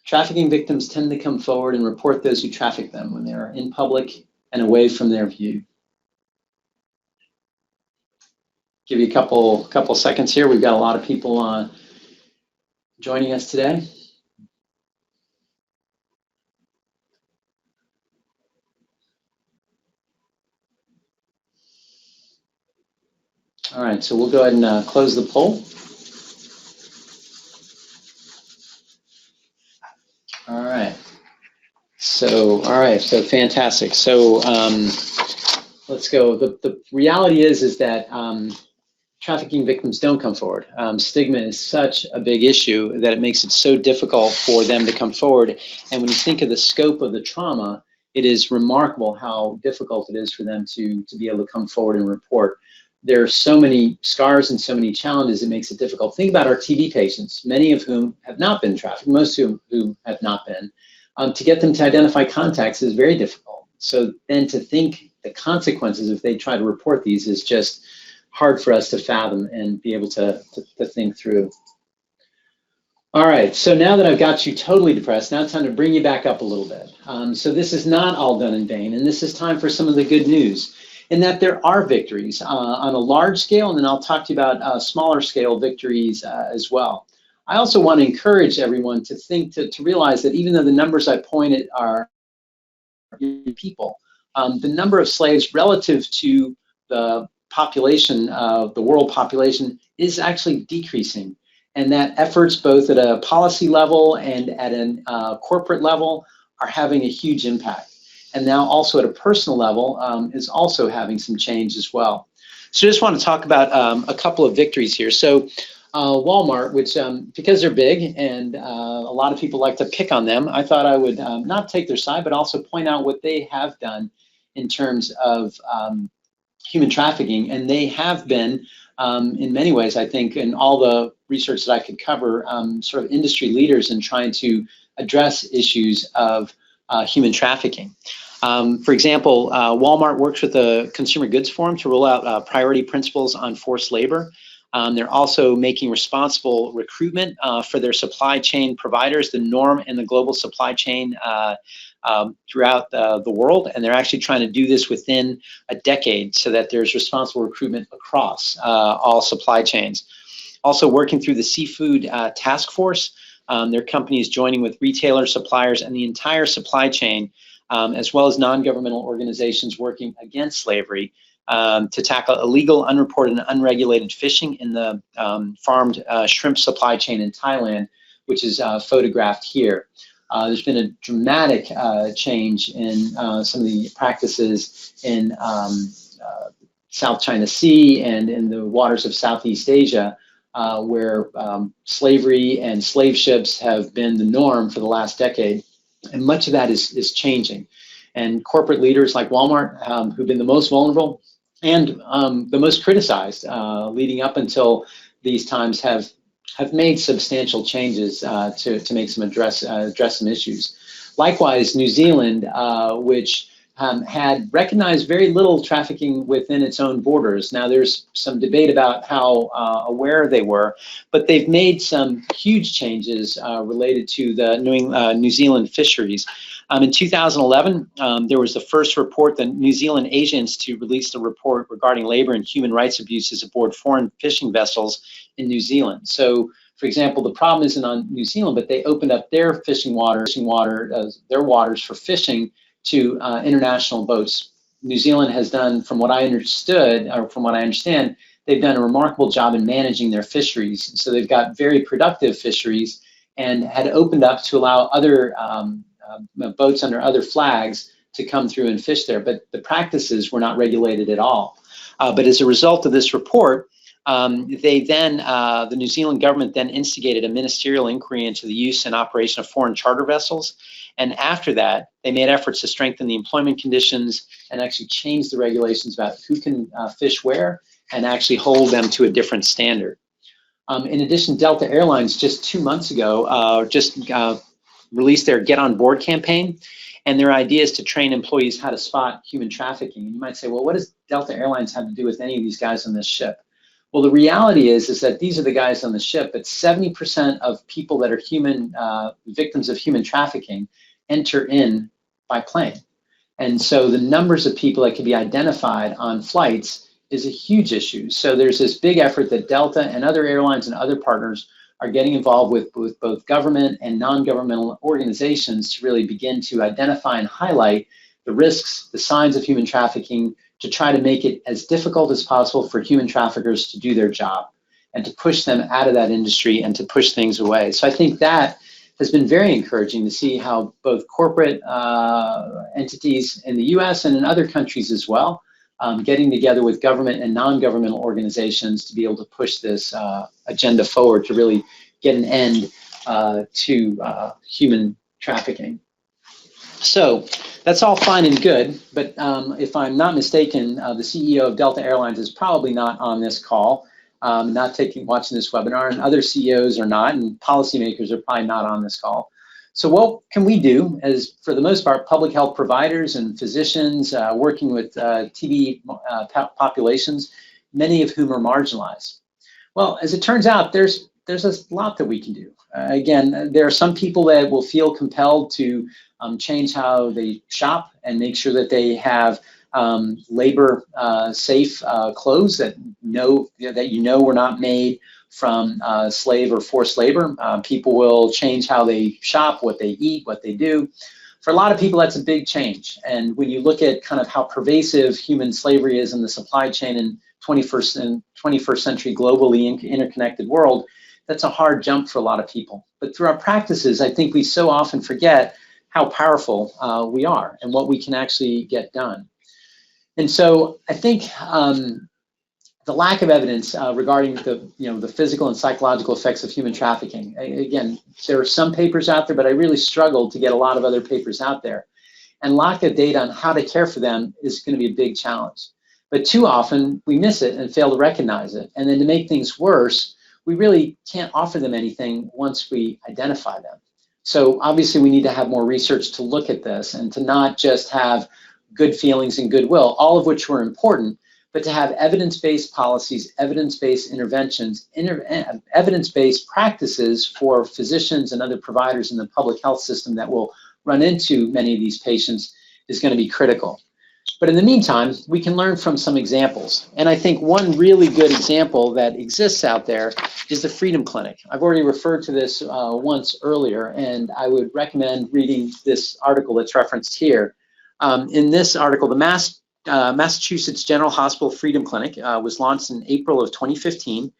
Trafficking victims tend to come forward and report those who traffic them when they are in public and away from their view. Give you a couple seconds here. We've got a lot of people joining us today. All right, so we'll go ahead and close the poll. All right, so fantastic. So let's go. The reality is that trafficking victims don't come forward. Stigma is such a big issue that it makes it so difficult for them to come forward. And when you think of the scope of the trauma, it is remarkable how difficult it is for them to be able to come forward and report. There are so many scars and so many challenges, it makes it difficult. Think about our TB patients, many of whom have not been trafficked, most of whom have not been. To get them to identify contacts is very difficult. So then to think the consequences if they try to report these is just hard for us to fathom and be able to think through. All right, so now that I've got you totally depressed, now it's time to bring you back up a little bit. So this is not all done in vain, and this is time for some of the good news, in that there are victories on a large scale, and then I'll talk to you about smaller scale victories as well. I also want to encourage everyone to think, to realize that even though the numbers I pointed are people, the number of slaves relative to the population of the world population is actually decreasing, and that efforts both at a policy level and at a corporate level are having a huge impact. And now also at a personal level is also having some change as well. So I just want to talk about a couple of victories here. So Walmart, which because they're big and a lot of people like to pick on them, I thought I would not take their side, but also point out what they have done in terms of human trafficking. And they have been, in many ways, I think, in all the research that I could cover, sort of industry leaders in trying to address issues of human trafficking. For example, Walmart works with the Consumer Goods Forum to roll out priority principles on forced labor. They're also making responsible recruitment for their supply chain providers, the norm in the global supply chain throughout the world. And they're actually trying to do this within a decade so that there's responsible recruitment across all supply chains. Also working through the Seafood Task Force, their company is joining with retailers, suppliers, and the entire supply chain, as well as non-governmental organizations working against slavery, to tackle illegal, unreported, and unregulated fishing in the farmed shrimp supply chain in Thailand, which is photographed here. There's been a dramatic change in some of the practices in South China Sea and in the waters of Southeast Asia, where slavery and slave ships have been the norm for the last decade. And much of that is changing. And corporate leaders like Walmart, who've been the most vulnerable and the most criticized leading up until these times, have made substantial changes to make some address some issues. Likewise, New Zealand, which had recognized very little trafficking within its own borders. Now, there's some debate about how aware they were, but they've made some huge changes related to the New Zealand fisheries. In 2011, there was the first report. The New Zealand Asia Institute released a report regarding labor and human rights abuses aboard foreign fishing vessels in New Zealand. So, for example, the problem isn't on New Zealand, but they opened up their their waters for fishing to international boats. New Zealand has done, from what I understood, or from what I understand, they've done a remarkable job in managing their fisheries. So they've got very productive fisheries and had opened up to allow other boats under other flags to come through and fish there. But the practices were not regulated at all. But as a result of this report, the New Zealand government then instigated a ministerial inquiry into the use and operation of foreign charter vessels. And after that, they made efforts to strengthen the employment conditions and actually change the regulations about who can fish where and actually hold them to a different standard. In addition, Delta Airlines just 2 months ago released their Get On Board campaign. And their idea is to train employees how to spot human trafficking. And you might say, well, what does Delta Airlines have to do with any of these guys on this ship? Well, the reality is that these are the guys on the ship, but 70% of people that are victims of human trafficking enter in by plane. And so the numbers of people that can be identified on flights is a huge issue. So there's this big effort that Delta and other airlines and other partners are getting involved with both government and non-governmental organizations to really begin to identify and highlight the risks, the signs of human trafficking, to try to make it as difficult as possible for human traffickers to do their job and to push them out of that industry and to push things away. So I think that has been very encouraging to see how both corporate entities in the US and in other countries as well, getting together with government and non-governmental organizations to be able to push this agenda forward to really get an end to human trafficking. So that's all fine and good, but if I'm not mistaken, the CEO of Delta Airlines is probably not on this call, watching this webinar, and other CEOs are not, and policymakers are probably not on this call. So what can we do as, for the most part, public health providers and physicians working with TB populations, many of whom are marginalized? Well, as it turns out, there's a lot that we can do. Again, there are some people that will feel compelled to change how they shop and make sure that they have labor safe clothes that were not made from slave or forced labor. People will change how they shop, what they eat, what they do. For a lot of people, that's a big change. And when you look at kind of how pervasive human slavery is in the supply chain in 21st century globally interconnected world, that's a hard jump for a lot of people. But through our practices, I think we so often forget how powerful we are and what we can actually get done. And so I think the lack of evidence regarding the physical and psychological effects of human trafficking. Again, there are some papers out there, but I really struggled to get a lot of other papers out there. And lack of data on how to care for them is going to be a big challenge. But too often we miss it and fail to recognize it. And then to make things worse, we really can't offer them anything once we identify them. So obviously we need to have more research to look at this and to not just have good feelings and goodwill, all of which were important, but to have evidence-based policies, evidence-based interventions, evidence-based practices for physicians and other providers in the public health system that will run into many of these patients is going to be critical. But in the meantime, we can learn from some examples. And I think one really good example that exists out there is the Freedom Clinic. I've already referred to this once earlier, and I would recommend reading this article that's referenced here. In this article, the Massachusetts General Hospital Freedom Clinic was launched in April of 2015.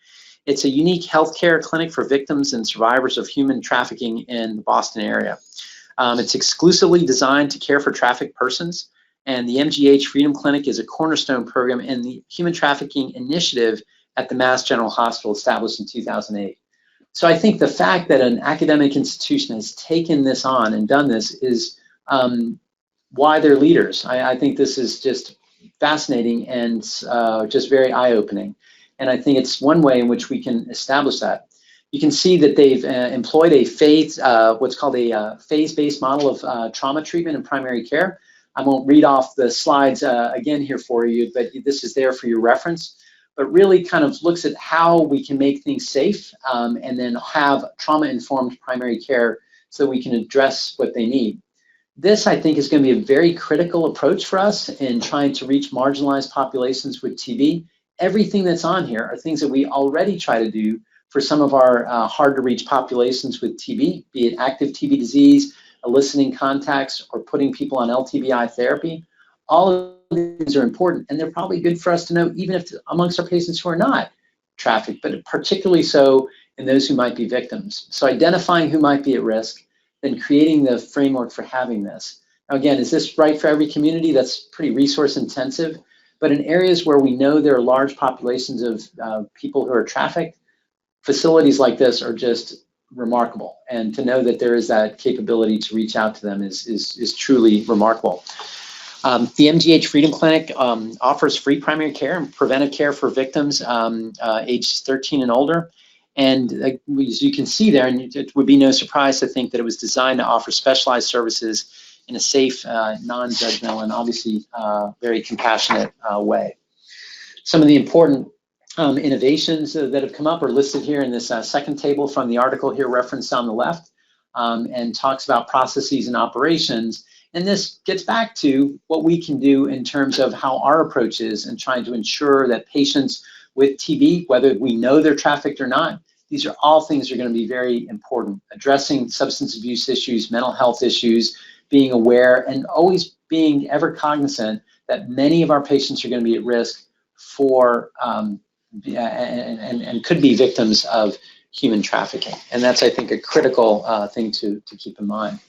It's a unique healthcare clinic for victims and survivors of human trafficking in the Boston area. It's exclusively designed to care for trafficked persons, and the MGH Freedom Clinic is a cornerstone program in the human trafficking initiative at the Mass General Hospital established in 2008. So I think the fact that an academic institution has taken this on and done this is why they're leaders. I think this is just fascinating and just very eye-opening. And I think it's one way in which we can establish that. You can see that they've employed a what's called a phase-based model of trauma treatment and primary care. I won't read off the slides again here for you, but this is there for your reference. But really kind of looks at how we can make things safe and then have trauma-informed primary care so we can address what they need. This, I think, is going to be a very critical approach for us in trying to reach marginalized populations with TB. Everything that's on here are things that we already try to do for some of our hard-to-reach populations with TB, be it active TB disease, eliciting contacts, or putting people on LTBI therapy. All of these are important, and they're probably good for us to know even if amongst our patients who are not trafficked, but particularly so in those who might be victims. So identifying who might be at risk, then creating the framework for having this. Now again, is this right for every community? That's pretty resource intensive, but in areas where we know there are large populations of people who are trafficked, facilities like this are just remarkable. And to know that there is that capability to reach out to them is truly remarkable. The MGH Freedom Clinic offers free primary care and preventive care for victims aged 13 and older. And as you can see there, and it would be no surprise to think that it was designed to offer specialized services in a safe, non-judgmental, and obviously very compassionate way. Some of the important innovations that have come up are listed here in this second table from the article here referenced on the left, and talks about processes and operations. And this gets back to what we can do in terms of how our approach is and trying to ensure that patients with TB, whether we know they're trafficked or not, these are all things that are going to be very important. Addressing substance abuse issues, mental health issues, being aware, and always being ever cognizant that many of our patients are going to be at risk for and could be victims of human trafficking. And that's, I think, a critical thing to keep in mind.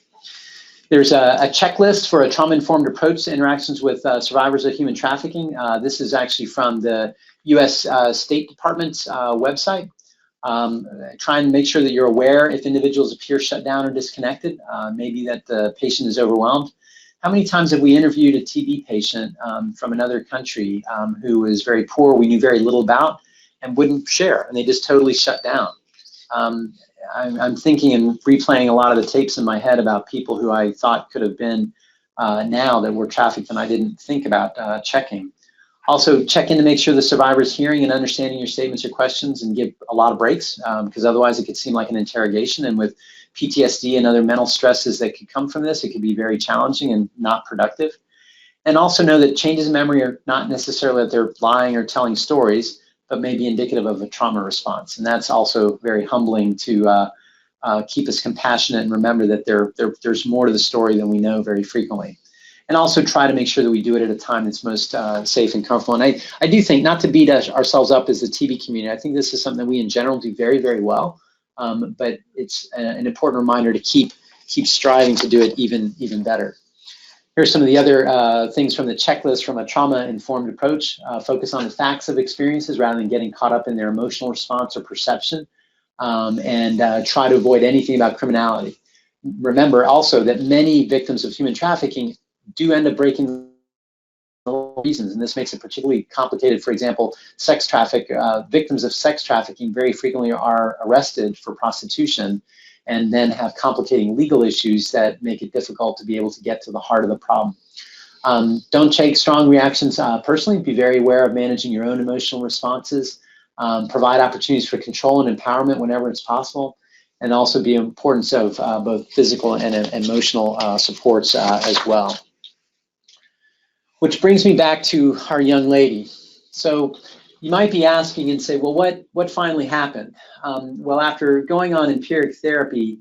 There's a checklist for a trauma-informed approach to interactions with survivors of human trafficking. This is actually from the U.S. State Department's website. Try and make sure that you're aware if individuals appear shut down or disconnected, maybe that the patient is overwhelmed. How many times have we interviewed a TB patient from another country who was very poor, we knew very little about, and wouldn't share, and they just totally shut down? I'm thinking and replaying a lot of the tapes in my head about people who I thought could have been now that were trafficked and I didn't think about checking. Also, check in to make sure the survivor is hearing and understanding your statements or questions, and give a lot of breaks, because otherwise it could seem like an interrogation. And with PTSD and other mental stresses that could come from this, it could be very challenging and not productive. And also know that changes in memory are not necessarily that they're lying or telling stories, but may be indicative of a trauma response. And that's also very humbling to keep us compassionate and remember that there's more to the story than we know very frequently. And also try to make sure that we do it at a time that's most safe and comfortable. And I do think, not to beat ourselves up as the TB community, I think this is something that we in general do very, very well. But it's an important reminder to keep striving to do it even better. Here's some of the other things from the checklist from a trauma-informed approach. Focus on the facts of experiences rather than getting caught up in their emotional response or perception, and try to avoid anything about criminality. Remember also that many victims of human trafficking do end up breaking reasons, and this makes it particularly complicated. For example, victims of sex trafficking very frequently are arrested for prostitution and then have complicating legal issues that make it difficult to be able to get to the heart of the problem. Don't take strong reactions personally. Be very aware of managing your own emotional responses. Provide opportunities for control and empowerment whenever it's possible, and also the importance of both physical and emotional supports as well. Which brings me back to our young lady. So you might be asking and say, well, what finally happened? Well, after going on empiric therapy,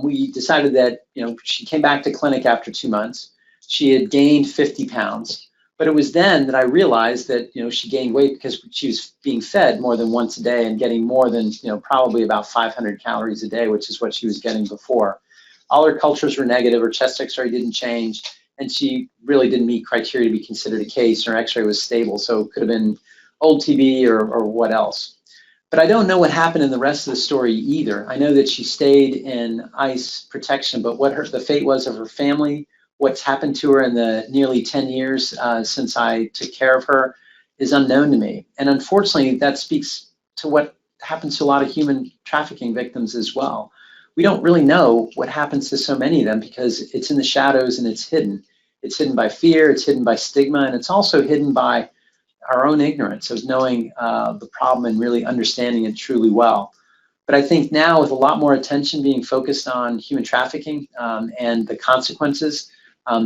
we decided that, she came back to clinic after 2 months. She had gained 50 pounds, but it was then that I realized that, she gained weight because she was being fed more than once a day and getting more than, probably about 500 calories a day, which is what she was getting before. All her cultures were negative. Her chest X-ray didn't change, and she really didn't meet criteria to be considered a case. Her X-ray was stable, so it could have been old TB or what else. But I don't know what happened in the rest of the story either. I know that she stayed in ICE protection, but what the fate was of her family, what's happened to her in the nearly 10 years since I took care of her, is unknown to me. And unfortunately, that speaks to what happens to a lot of human trafficking victims as well. We don't really know what happens to so many of them because it's in the shadows and it's hidden. It's hidden by fear, it's hidden by stigma, and it's also hidden by our own ignorance of knowing the problem and really understanding it truly well. But I think now, with a lot more attention being focused on human trafficking and the consequences,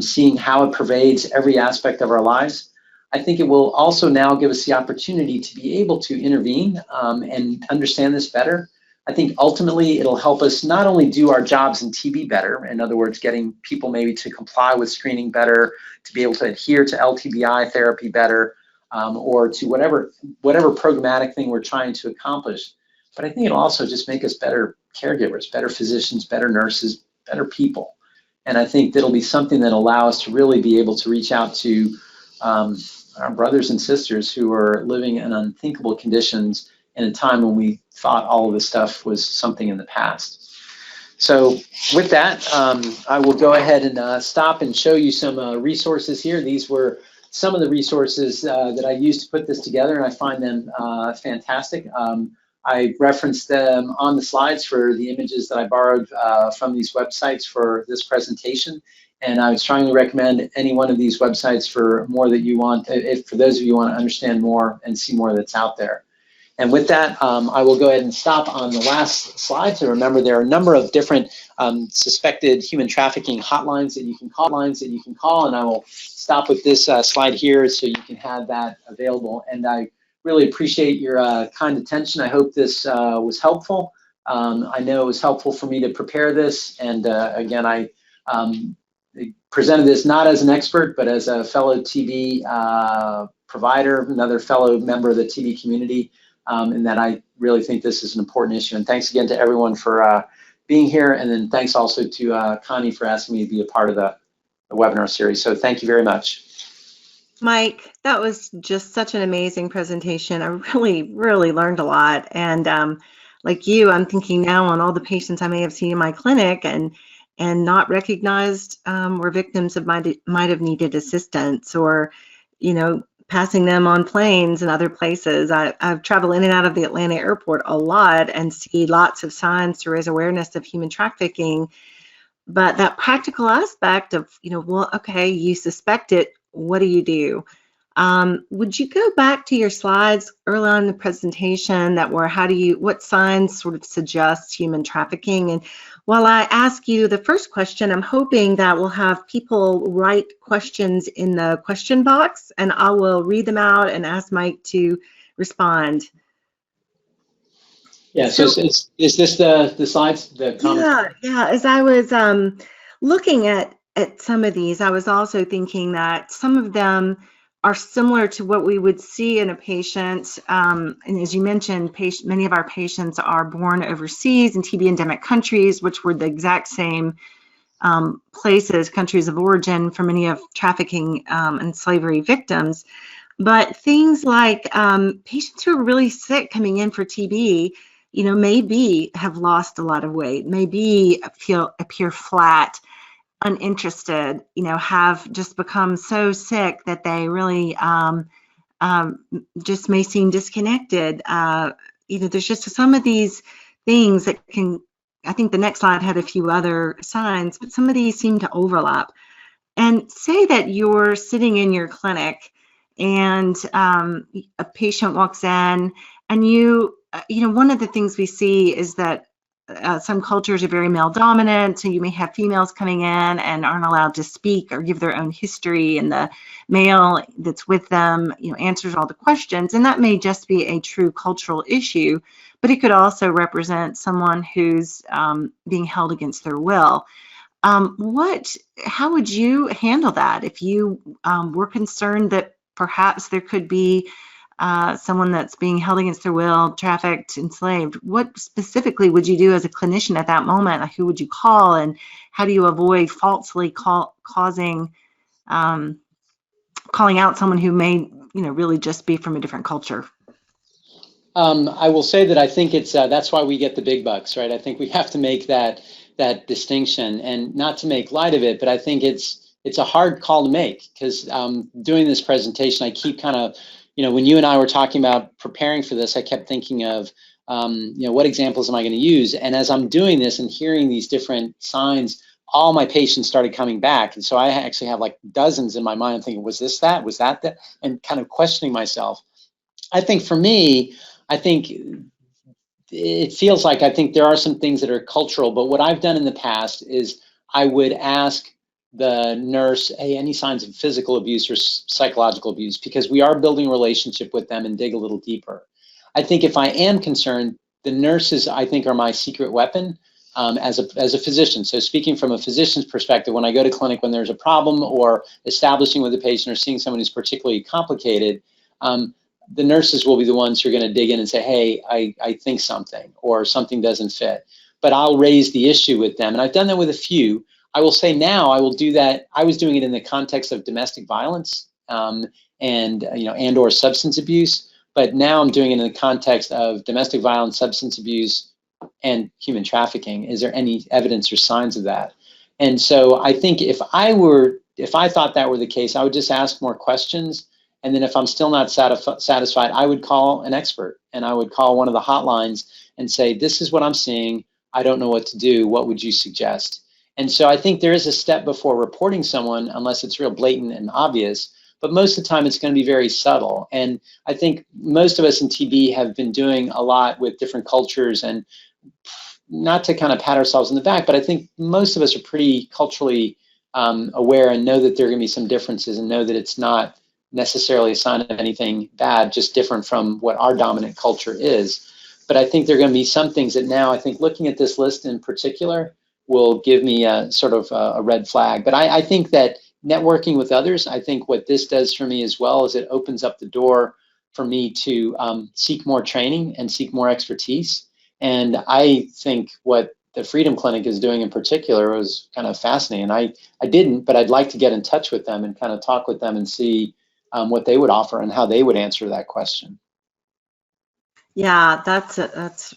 seeing how it pervades every aspect of our lives, I think it will also now give us the opportunity to be able to intervene and understand this better. I think ultimately it'll help us not only do our jobs in TB better, in other words, getting people maybe to comply with screening better, to be able to adhere to LTBI therapy better, or to whatever programmatic thing we're trying to accomplish. But I think it'll also just make us better caregivers, better physicians, better nurses, better people. And I think that'll be something that'll allow us to really be able to reach out to our brothers and sisters who are living in unthinkable conditions in a time when we thought all of this stuff was something in the past. So with that, I will go ahead and stop and show you some resources here. These were some of the resources that I used to put this together, and I find them fantastic. I referenced them on the slides for the images that I borrowed from these websites for this presentation, and I would strongly recommend any one of these websites for more that you want, for those of you who want to understand more and see more that's out there. And with that, I will go ahead and stop on the last slide. So remember, there are a number of different suspected human trafficking hotlines that you can call, and I will stop with this slide here so you can have that available. And I really appreciate your kind attention. I hope this was helpful. I know it was helpful for me to prepare this, and again, I presented this not as an expert, but as a fellow TB provider, another fellow member of the TB community. And that I really think this is an important issue. And thanks again to everyone for being here. And then thanks also to Connie for asking me to be a part of the webinar series. So thank you very much. Mike, that was just such an amazing presentation. I really learned a lot. And like you, I'm thinking now on all the patients I may have seen in my clinic and not recognized were victims of might have needed assistance, or, passing them on planes and other places. I've traveled in and out of the Atlanta airport a lot and see lots of signs to raise awareness of human trafficking. But that practical aspect of, well, okay, you suspect it, what do you do? Would you go back to your slides early on in the presentation that were what signs sort of suggest human trafficking? And while I ask you the first question, I'm hoping that we'll have people write questions in the question box, and I will read them out and ask Mike to respond. Yeah, so is this the slides? The comments? Yeah. As I was looking at some of these, I was also thinking that some of them are similar to what we would see in a patient. And as you mentioned, many of our patients are born overseas in TB endemic countries, which were the exact same places, countries of origin for many of trafficking and slavery victims. But things like patients who are really sick coming in for TB, maybe have lost a lot of weight, maybe appear flat, uninterested, have just become so sick that they really just may seem disconnected. There's just some of these things that can, I think the next slide had a few other signs, but some of these seem to overlap. And say that you're sitting in your clinic and a patient walks in, and one of the things we see is that some cultures are very male dominant, so you may have females coming in and aren't allowed to speak or give their own history, and the male that's with them answers all the questions, and that may just be a true cultural issue, but it could also represent someone who's being held against their will. How would you handle that if you were concerned that perhaps there could be someone that's being held against their will, trafficked, enslaved? What specifically would you do as a clinician at that moment? Who would you call, and how do you avoid falsely calling out someone who may, really just be from a different culture? I will say that I think it's that's why we get the big bucks, right? I think we have to make that distinction, and not to make light of it, but I think it's a hard call to make, because doing this presentation, I keep kind of, when you and I were talking about preparing for this, I kept thinking of, what examples am I going to use? And as I'm doing this and hearing these different signs, all my patients started coming back. And so I actually have like dozens in my mind. I'm thinking, was this that? Was that that? And kind of questioning myself. I think for me, it feels like there are some things that are cultural, but what I've done in the past is I would ask the nurse, hey, any signs of physical abuse or psychological abuse, because we are building a relationship with them, and dig a little deeper. I think if I am concerned, the nurses, I think, are my secret weapon as a physician. So speaking from a physician's perspective, when I go to clinic, when there's a problem or establishing with a patient or seeing someone who's particularly complicated, the nurses will be the ones who are going to dig in and say, hey, I think something, or something doesn't fit. But I'll raise the issue with them. And I've done that with a few. I will say now I will do that. I was doing it in the context of domestic violence and or substance abuse. But now I'm doing it in the context of domestic violence, substance abuse, and human trafficking. Is there any evidence or signs of that? And so I think if I thought that were the case, I would just ask more questions. And then if I'm still not satisfied, I would call an expert, and I would call one of the hotlines and say, this is what I'm seeing. I don't know what to do. What would you suggest? And so I think there is a step before reporting someone, unless it's real blatant and obvious. But most of the time, it's going to be very subtle. And I think most of us in TB have been doing a lot with different cultures, and not to kind of pat ourselves in the back, but I think most of us are pretty culturally aware and know that there are going to be some differences, and know that it's not necessarily a sign of anything bad, just different from what our dominant culture is. But I think there are going to be some things that now, I think looking at this list in particular will give me a sort of a red flag. But I think that networking with others, I think what this does for me as well is it opens up the door for me to seek more training and seek more expertise. And I think what the Freedom Clinic is doing in particular was kind of fascinating. I didn't, but I'd like to get in touch with them and kind of talk with them and see what they would offer and how they would answer that question. Yeah, that's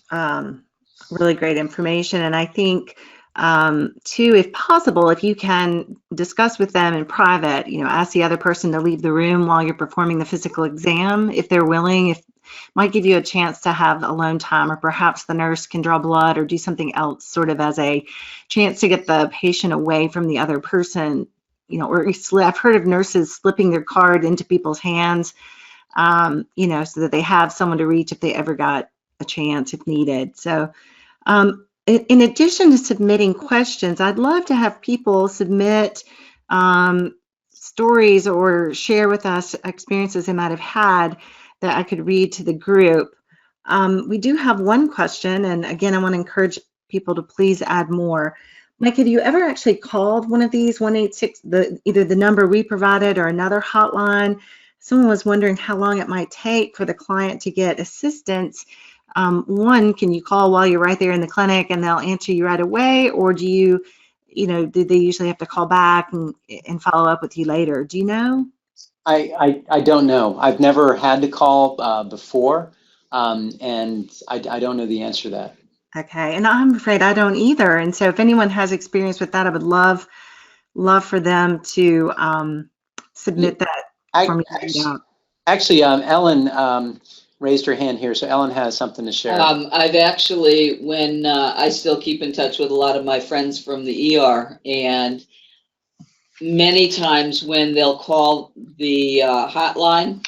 really great information. And I think too, if possible, if you can discuss with them in private, ask the other person to leave the room while you're performing the physical exam, if they're willing, if might give you a chance to have alone time, or perhaps the nurse can draw blood or do something else sort of as a chance to get the patient away from the other person, or I've heard of nurses slipping their card into people's hands, so that they have someone to reach if they ever got a chance if needed. So in addition to submitting questions, I'd love to have people submit stories or share with us experiences they might have had that I could read to the group. We do have one question, and again, I want to encourage people to please add more. Mike, have you ever actually called one of these 186, either the number we provided or another hotline? Someone was wondering how long it might take for the client to get assistance. One, can you call while you're right there in the clinic and they'll answer you right away, or do you do they usually have to call back and follow up with you later? Do you know? I don't know. I've never had to call before, and I don't know the answer to that. Okay, and I'm afraid I don't either. And so if anyone has experience with that, I would love for them to submit that for me to read out. Actually, Ellen raised her hand here, so Ellen has something to share. I've actually, when I still keep in touch with a lot of my friends from the ER, and many times when they'll call the hotline,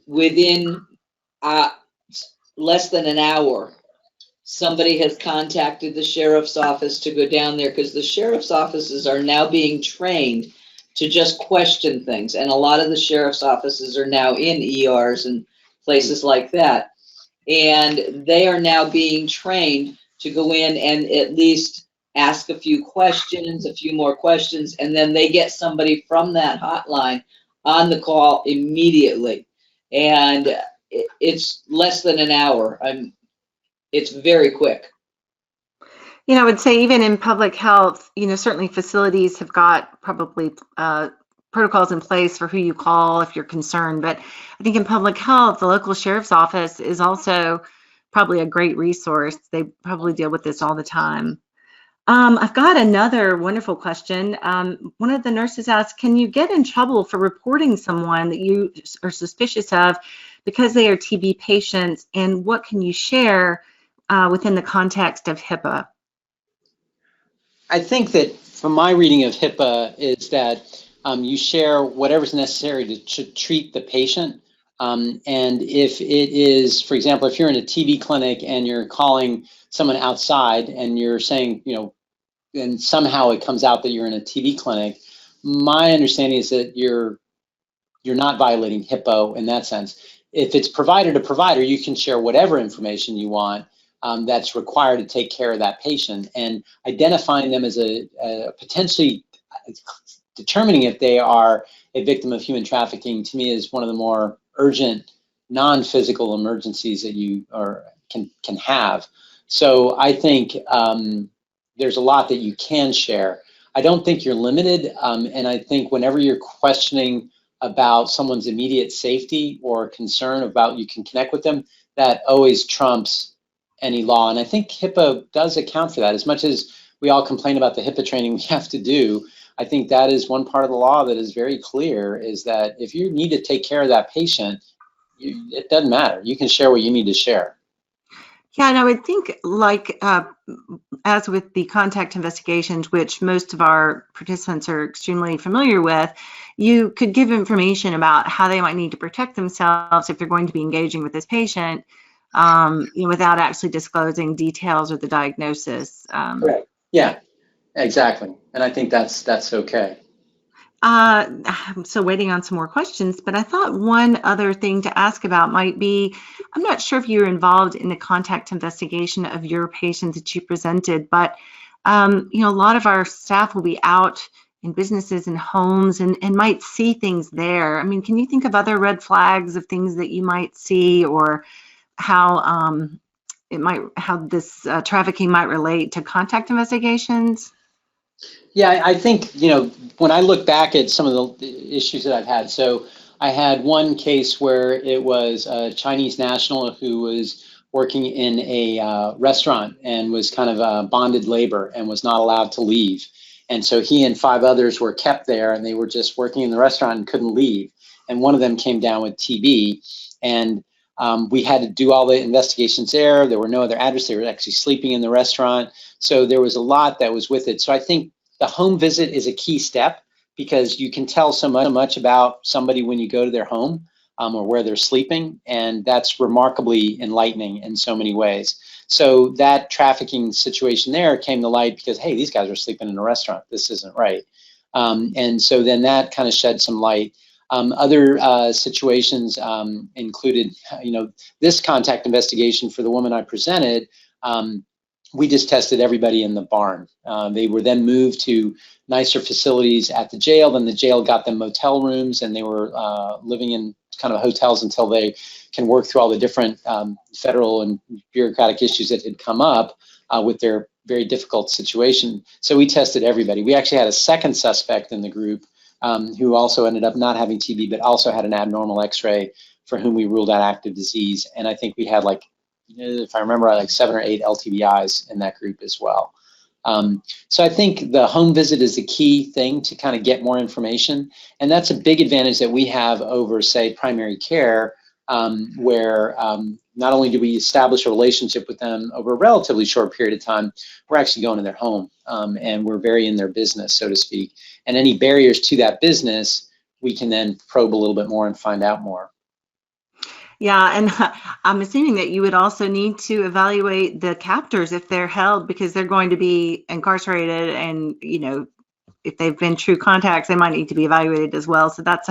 within less than an hour, somebody has contacted the sheriff's office to go down there, because the sheriff's offices are now being trained to just question things. And a lot of the sheriff's offices are now in ERs and places like that. And they are now being trained to go in and at least ask a few questions, a few more questions, and then they get somebody from that hotline on the call immediately. And it's less than an hour. It's very quick. I would say even in public health, certainly facilities have got probably protocols in place for who you call if you're concerned. But I think in public health, the local sheriff's office is also probably a great resource. They probably deal with this all the time. I've got another wonderful question. One of the nurses asked, can you get in trouble for reporting someone that you are suspicious of because they are TB patients? And what can you share within the context of HIPAA? I think that from my reading of HIPAA is that you share whatever's necessary to treat the patient. And if it is, for example, if you're in a TB clinic and you're calling someone outside and you're saying, and somehow it comes out that you're in a TB clinic, my understanding is that you're not violating HIPAA in that sense. If it's provider to provider, you can share whatever information you want that's required to take care of that patient, and identifying them as a potentially determining if they are a victim of human trafficking, to me, is one of the more urgent non-physical emergencies that you can have. So I think there's a lot that you can share. I don't think you're limited, and I think whenever you're questioning about someone's immediate safety or concern about you can connect with them, that always trumps any law. And I think HIPAA does account for that. As much as we all complain about the HIPAA training we have to do, I think that is one part of the law that is very clear, is that if you need to take care of that patient, it doesn't matter. You can share what you need to share. Yeah, and I would think, like, as with the contact investigations, which most of our participants are extremely familiar with, you could give information about how they might need to protect themselves if they're going to be engaging with this patient, without actually disclosing details or the diagnosis. Right. Yeah, exactly. And I think that's okay. I'm still waiting on some more questions, but I thought one other thing to ask about might be, I'm not sure if you're involved in the contact investigation of your patients that you presented, but a lot of our staff will be out in businesses and homes and might see things there. I mean, can you think of other red flags of things that you might see, or how this trafficking might relate to contact investigations? Yeah, I think, when I look back at some of the issues that I've had, so I had one case where it was a Chinese national who was working in a restaurant and was kind of bonded labor and was not allowed to leave. And so he and 5 others were kept there, and they were just working in the restaurant and couldn't leave. And one of them came down with TB, and we had to do all the investigations there. There were no other address. They were actually sleeping in the restaurant. So there was a lot that was with it. So I think the home visit is a key step, because you can tell so much about somebody when you go to their home or where they're sleeping, and that's remarkably enlightening in so many ways. So that trafficking situation there came to light because, hey, these guys are sleeping in a restaurant. This isn't right. And so then that kind of shed some light. Other situations included, this contact investigation for the woman I presented. We just tested everybody in the barn. They were then moved to nicer facilities at the jail. Then the jail got them motel rooms, and they were living in kind of hotels until they can work through all the different federal and bureaucratic issues that had come up with their very difficult situation. So we tested everybody. We actually had a second suspect in the group who also ended up not having TB, but also had an abnormal X-ray for whom we ruled out active disease. And I think we had, like, if I remember, like 7 or 8 LTBIs in that group as well. So I think the home visit is the key thing to kind of get more information. And that's a big advantage that we have over, say, primary care, where not only do we establish a relationship with them over a relatively short period of time, we're actually going to their home, and we're very in their business, so to speak. And any barriers to that business, we can then probe a little bit more and find out more. Yeah, and I'm assuming that you would also need to evaluate the captors if they're held, because they're going to be incarcerated, and if they've been true contacts, they might need to be evaluated as well. So that's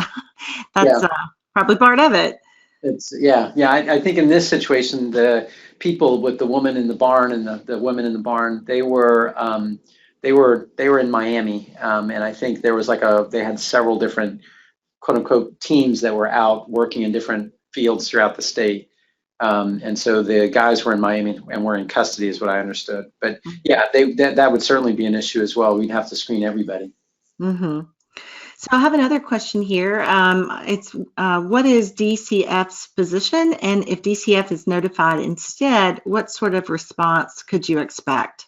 probably part of it. I think in this situation, the people with the woman in the barn and the women in the barn, they were in Miami, and I think there was they had several different quote unquote teams that were out working in different fields throughout the state, and so the guys were in Miami and were in custody, is what I understood. But yeah, that would certainly be an issue as well. We'd have to screen everybody. Mm-hmm. So I have another question here. It's what is DCF's position, and if DCF is notified instead, what sort of response could you expect?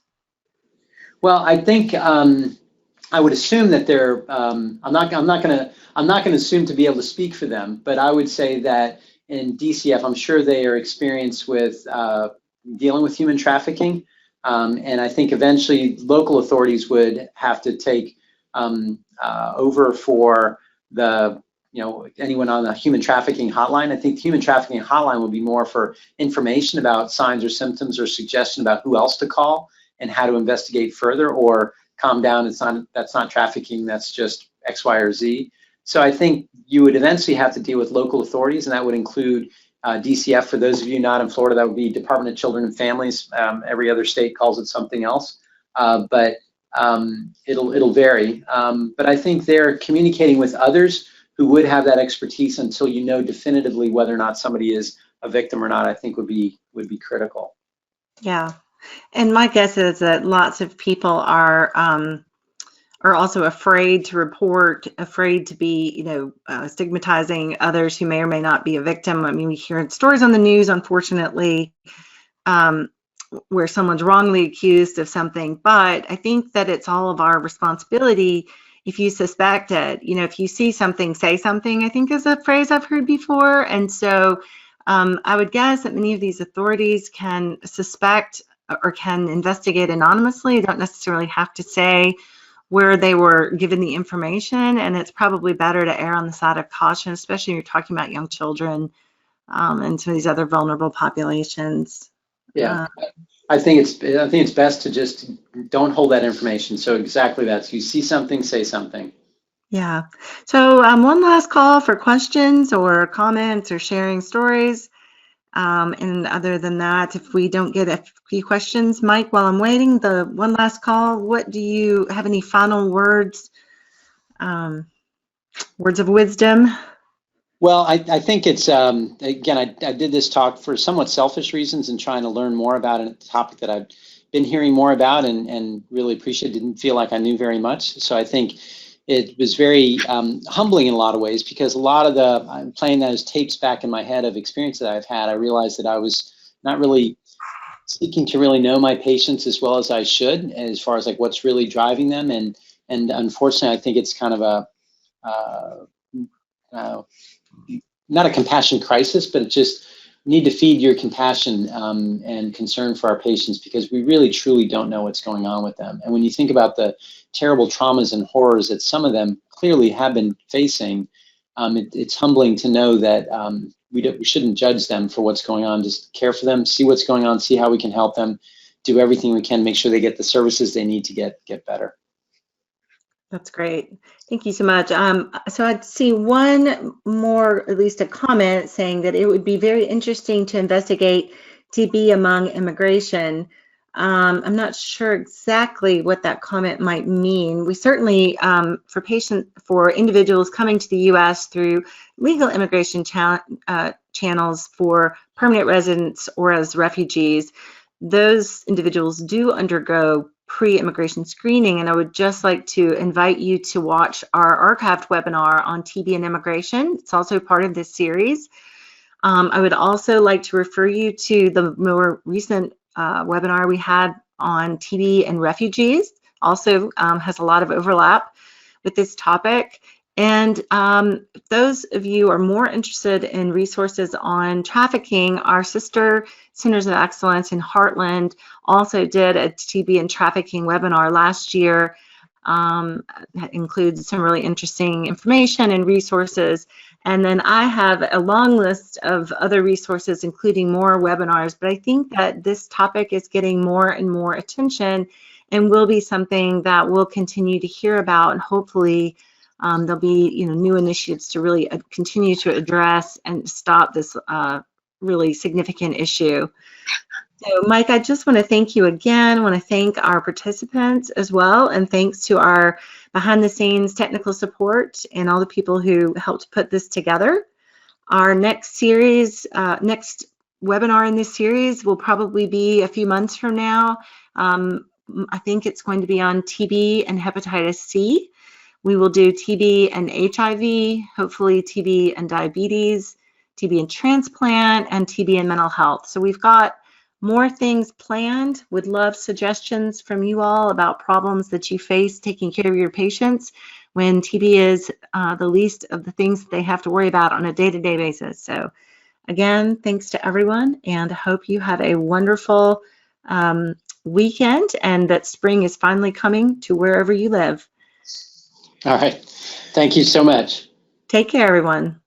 Well, I think I would assume that they're. I'm not going to assume to be able to speak for them, but I would say that in DCF, I'm sure they are experienced with dealing with human trafficking, and I think eventually local authorities would have to take over for the anyone on the human trafficking hotline. I think the human trafficking hotline would be more for information about signs or symptoms or suggestion about who else to call and how to investigate further, or calm down, that's not trafficking, that's just X, Y, or Z. So I think you would eventually have to deal with local authorities, and that would include DCF. For those of you not in Florida, that would be Department of Children and Families. Every other state calls it something else, but it'll vary. But I think they're communicating with others who would have that expertise until you know definitively whether or not somebody is a victim or not. I think would be critical. Yeah. And my guess is that lots of people are also afraid to report, afraid to be, stigmatizing others who may or may not be a victim. I mean, we hear stories on the news, unfortunately, where someone's wrongly accused of something. But I think that it's all of our responsibility. If you suspect it, if you see something, say something, I think is a phrase I've heard before. And so I would guess that many of these authorities can suspect or can investigate anonymously. Don't necessarily have to say where they were given the information, and it's probably better to err on the side of caution, especially when you're talking about young children and some of these other vulnerable populations. Yeah, I think it's best to just don't hold that information. So exactly that. So you see something, say something. Yeah. So one last call for questions or comments or sharing stories. And other than that, if we don't get a few questions, Mike, while I'm waiting, the one last call, what do you have any final words, words of wisdom? Well, I think it's, again, I did this talk for somewhat selfish reasons and trying to learn more about a topic that I've been hearing more about and really didn't feel like I knew very much. So I think it was very humbling in a lot of ways, because a lot of I'm playing those tapes back in my head of experience that I've had. I realized that I was not really seeking to really know my patients as well as I should, as far as like what's really driving them. And unfortunately, I think it's kind of not a compassion crisis, but it just need to feed your compassion and concern for our patients, because we really truly don't know what's going on with them. And when you think about the terrible traumas and horrors that some of them clearly have been facing, it's humbling to know that we shouldn't judge them for what's going on. Just care for them, see what's going on, see how we can help them, do everything we can, make sure they get the services they need to get better. That's great. Thank you so much. So I'd see one more, at least a comment, saying that it would be very interesting to investigate TB among immigration. I'm not sure exactly what that comment might mean. We certainly, for individuals coming to the U.S. through legal immigration channels for permanent residents or as refugees, those individuals do undergo pre-immigration screening, and I would just like to invite you to watch our archived webinar on TB and immigration. It's also part of this series. I would also like to refer you to the more recent webinar we had on TB and refugees. Also has a lot of overlap with this topic. And those of you who are more interested in resources on trafficking, our sister Centers of Excellence in Heartland also did a TB and trafficking webinar last year. That includes some really interesting information and resources. And then I have a long list of other resources, including more webinars, but I think that this topic is getting more and more attention and will be something that we'll continue to hear about, and hopefully there'll be new initiatives to really continue to address and stop this really significant issue. So Mike, I just want to thank you again. I want to thank our participants as well, and thanks to our behind the scenes technical support and all the people who helped put this together. Our next series, next webinar in this series will probably be a few months from now. I think it's going to be on TB and hepatitis C. We will do TB and HIV, hopefully TB and diabetes, TB and transplant, and TB and mental health. So we've got more things planned. Would love suggestions from you all about problems that you face taking care of your patients when TB is the least of the things that they have to worry about on a day-to-day basis. So again, thanks to everyone, and I hope you have a wonderful weekend and that spring is finally coming to wherever you live. All right. Thank you so much. Take care, everyone.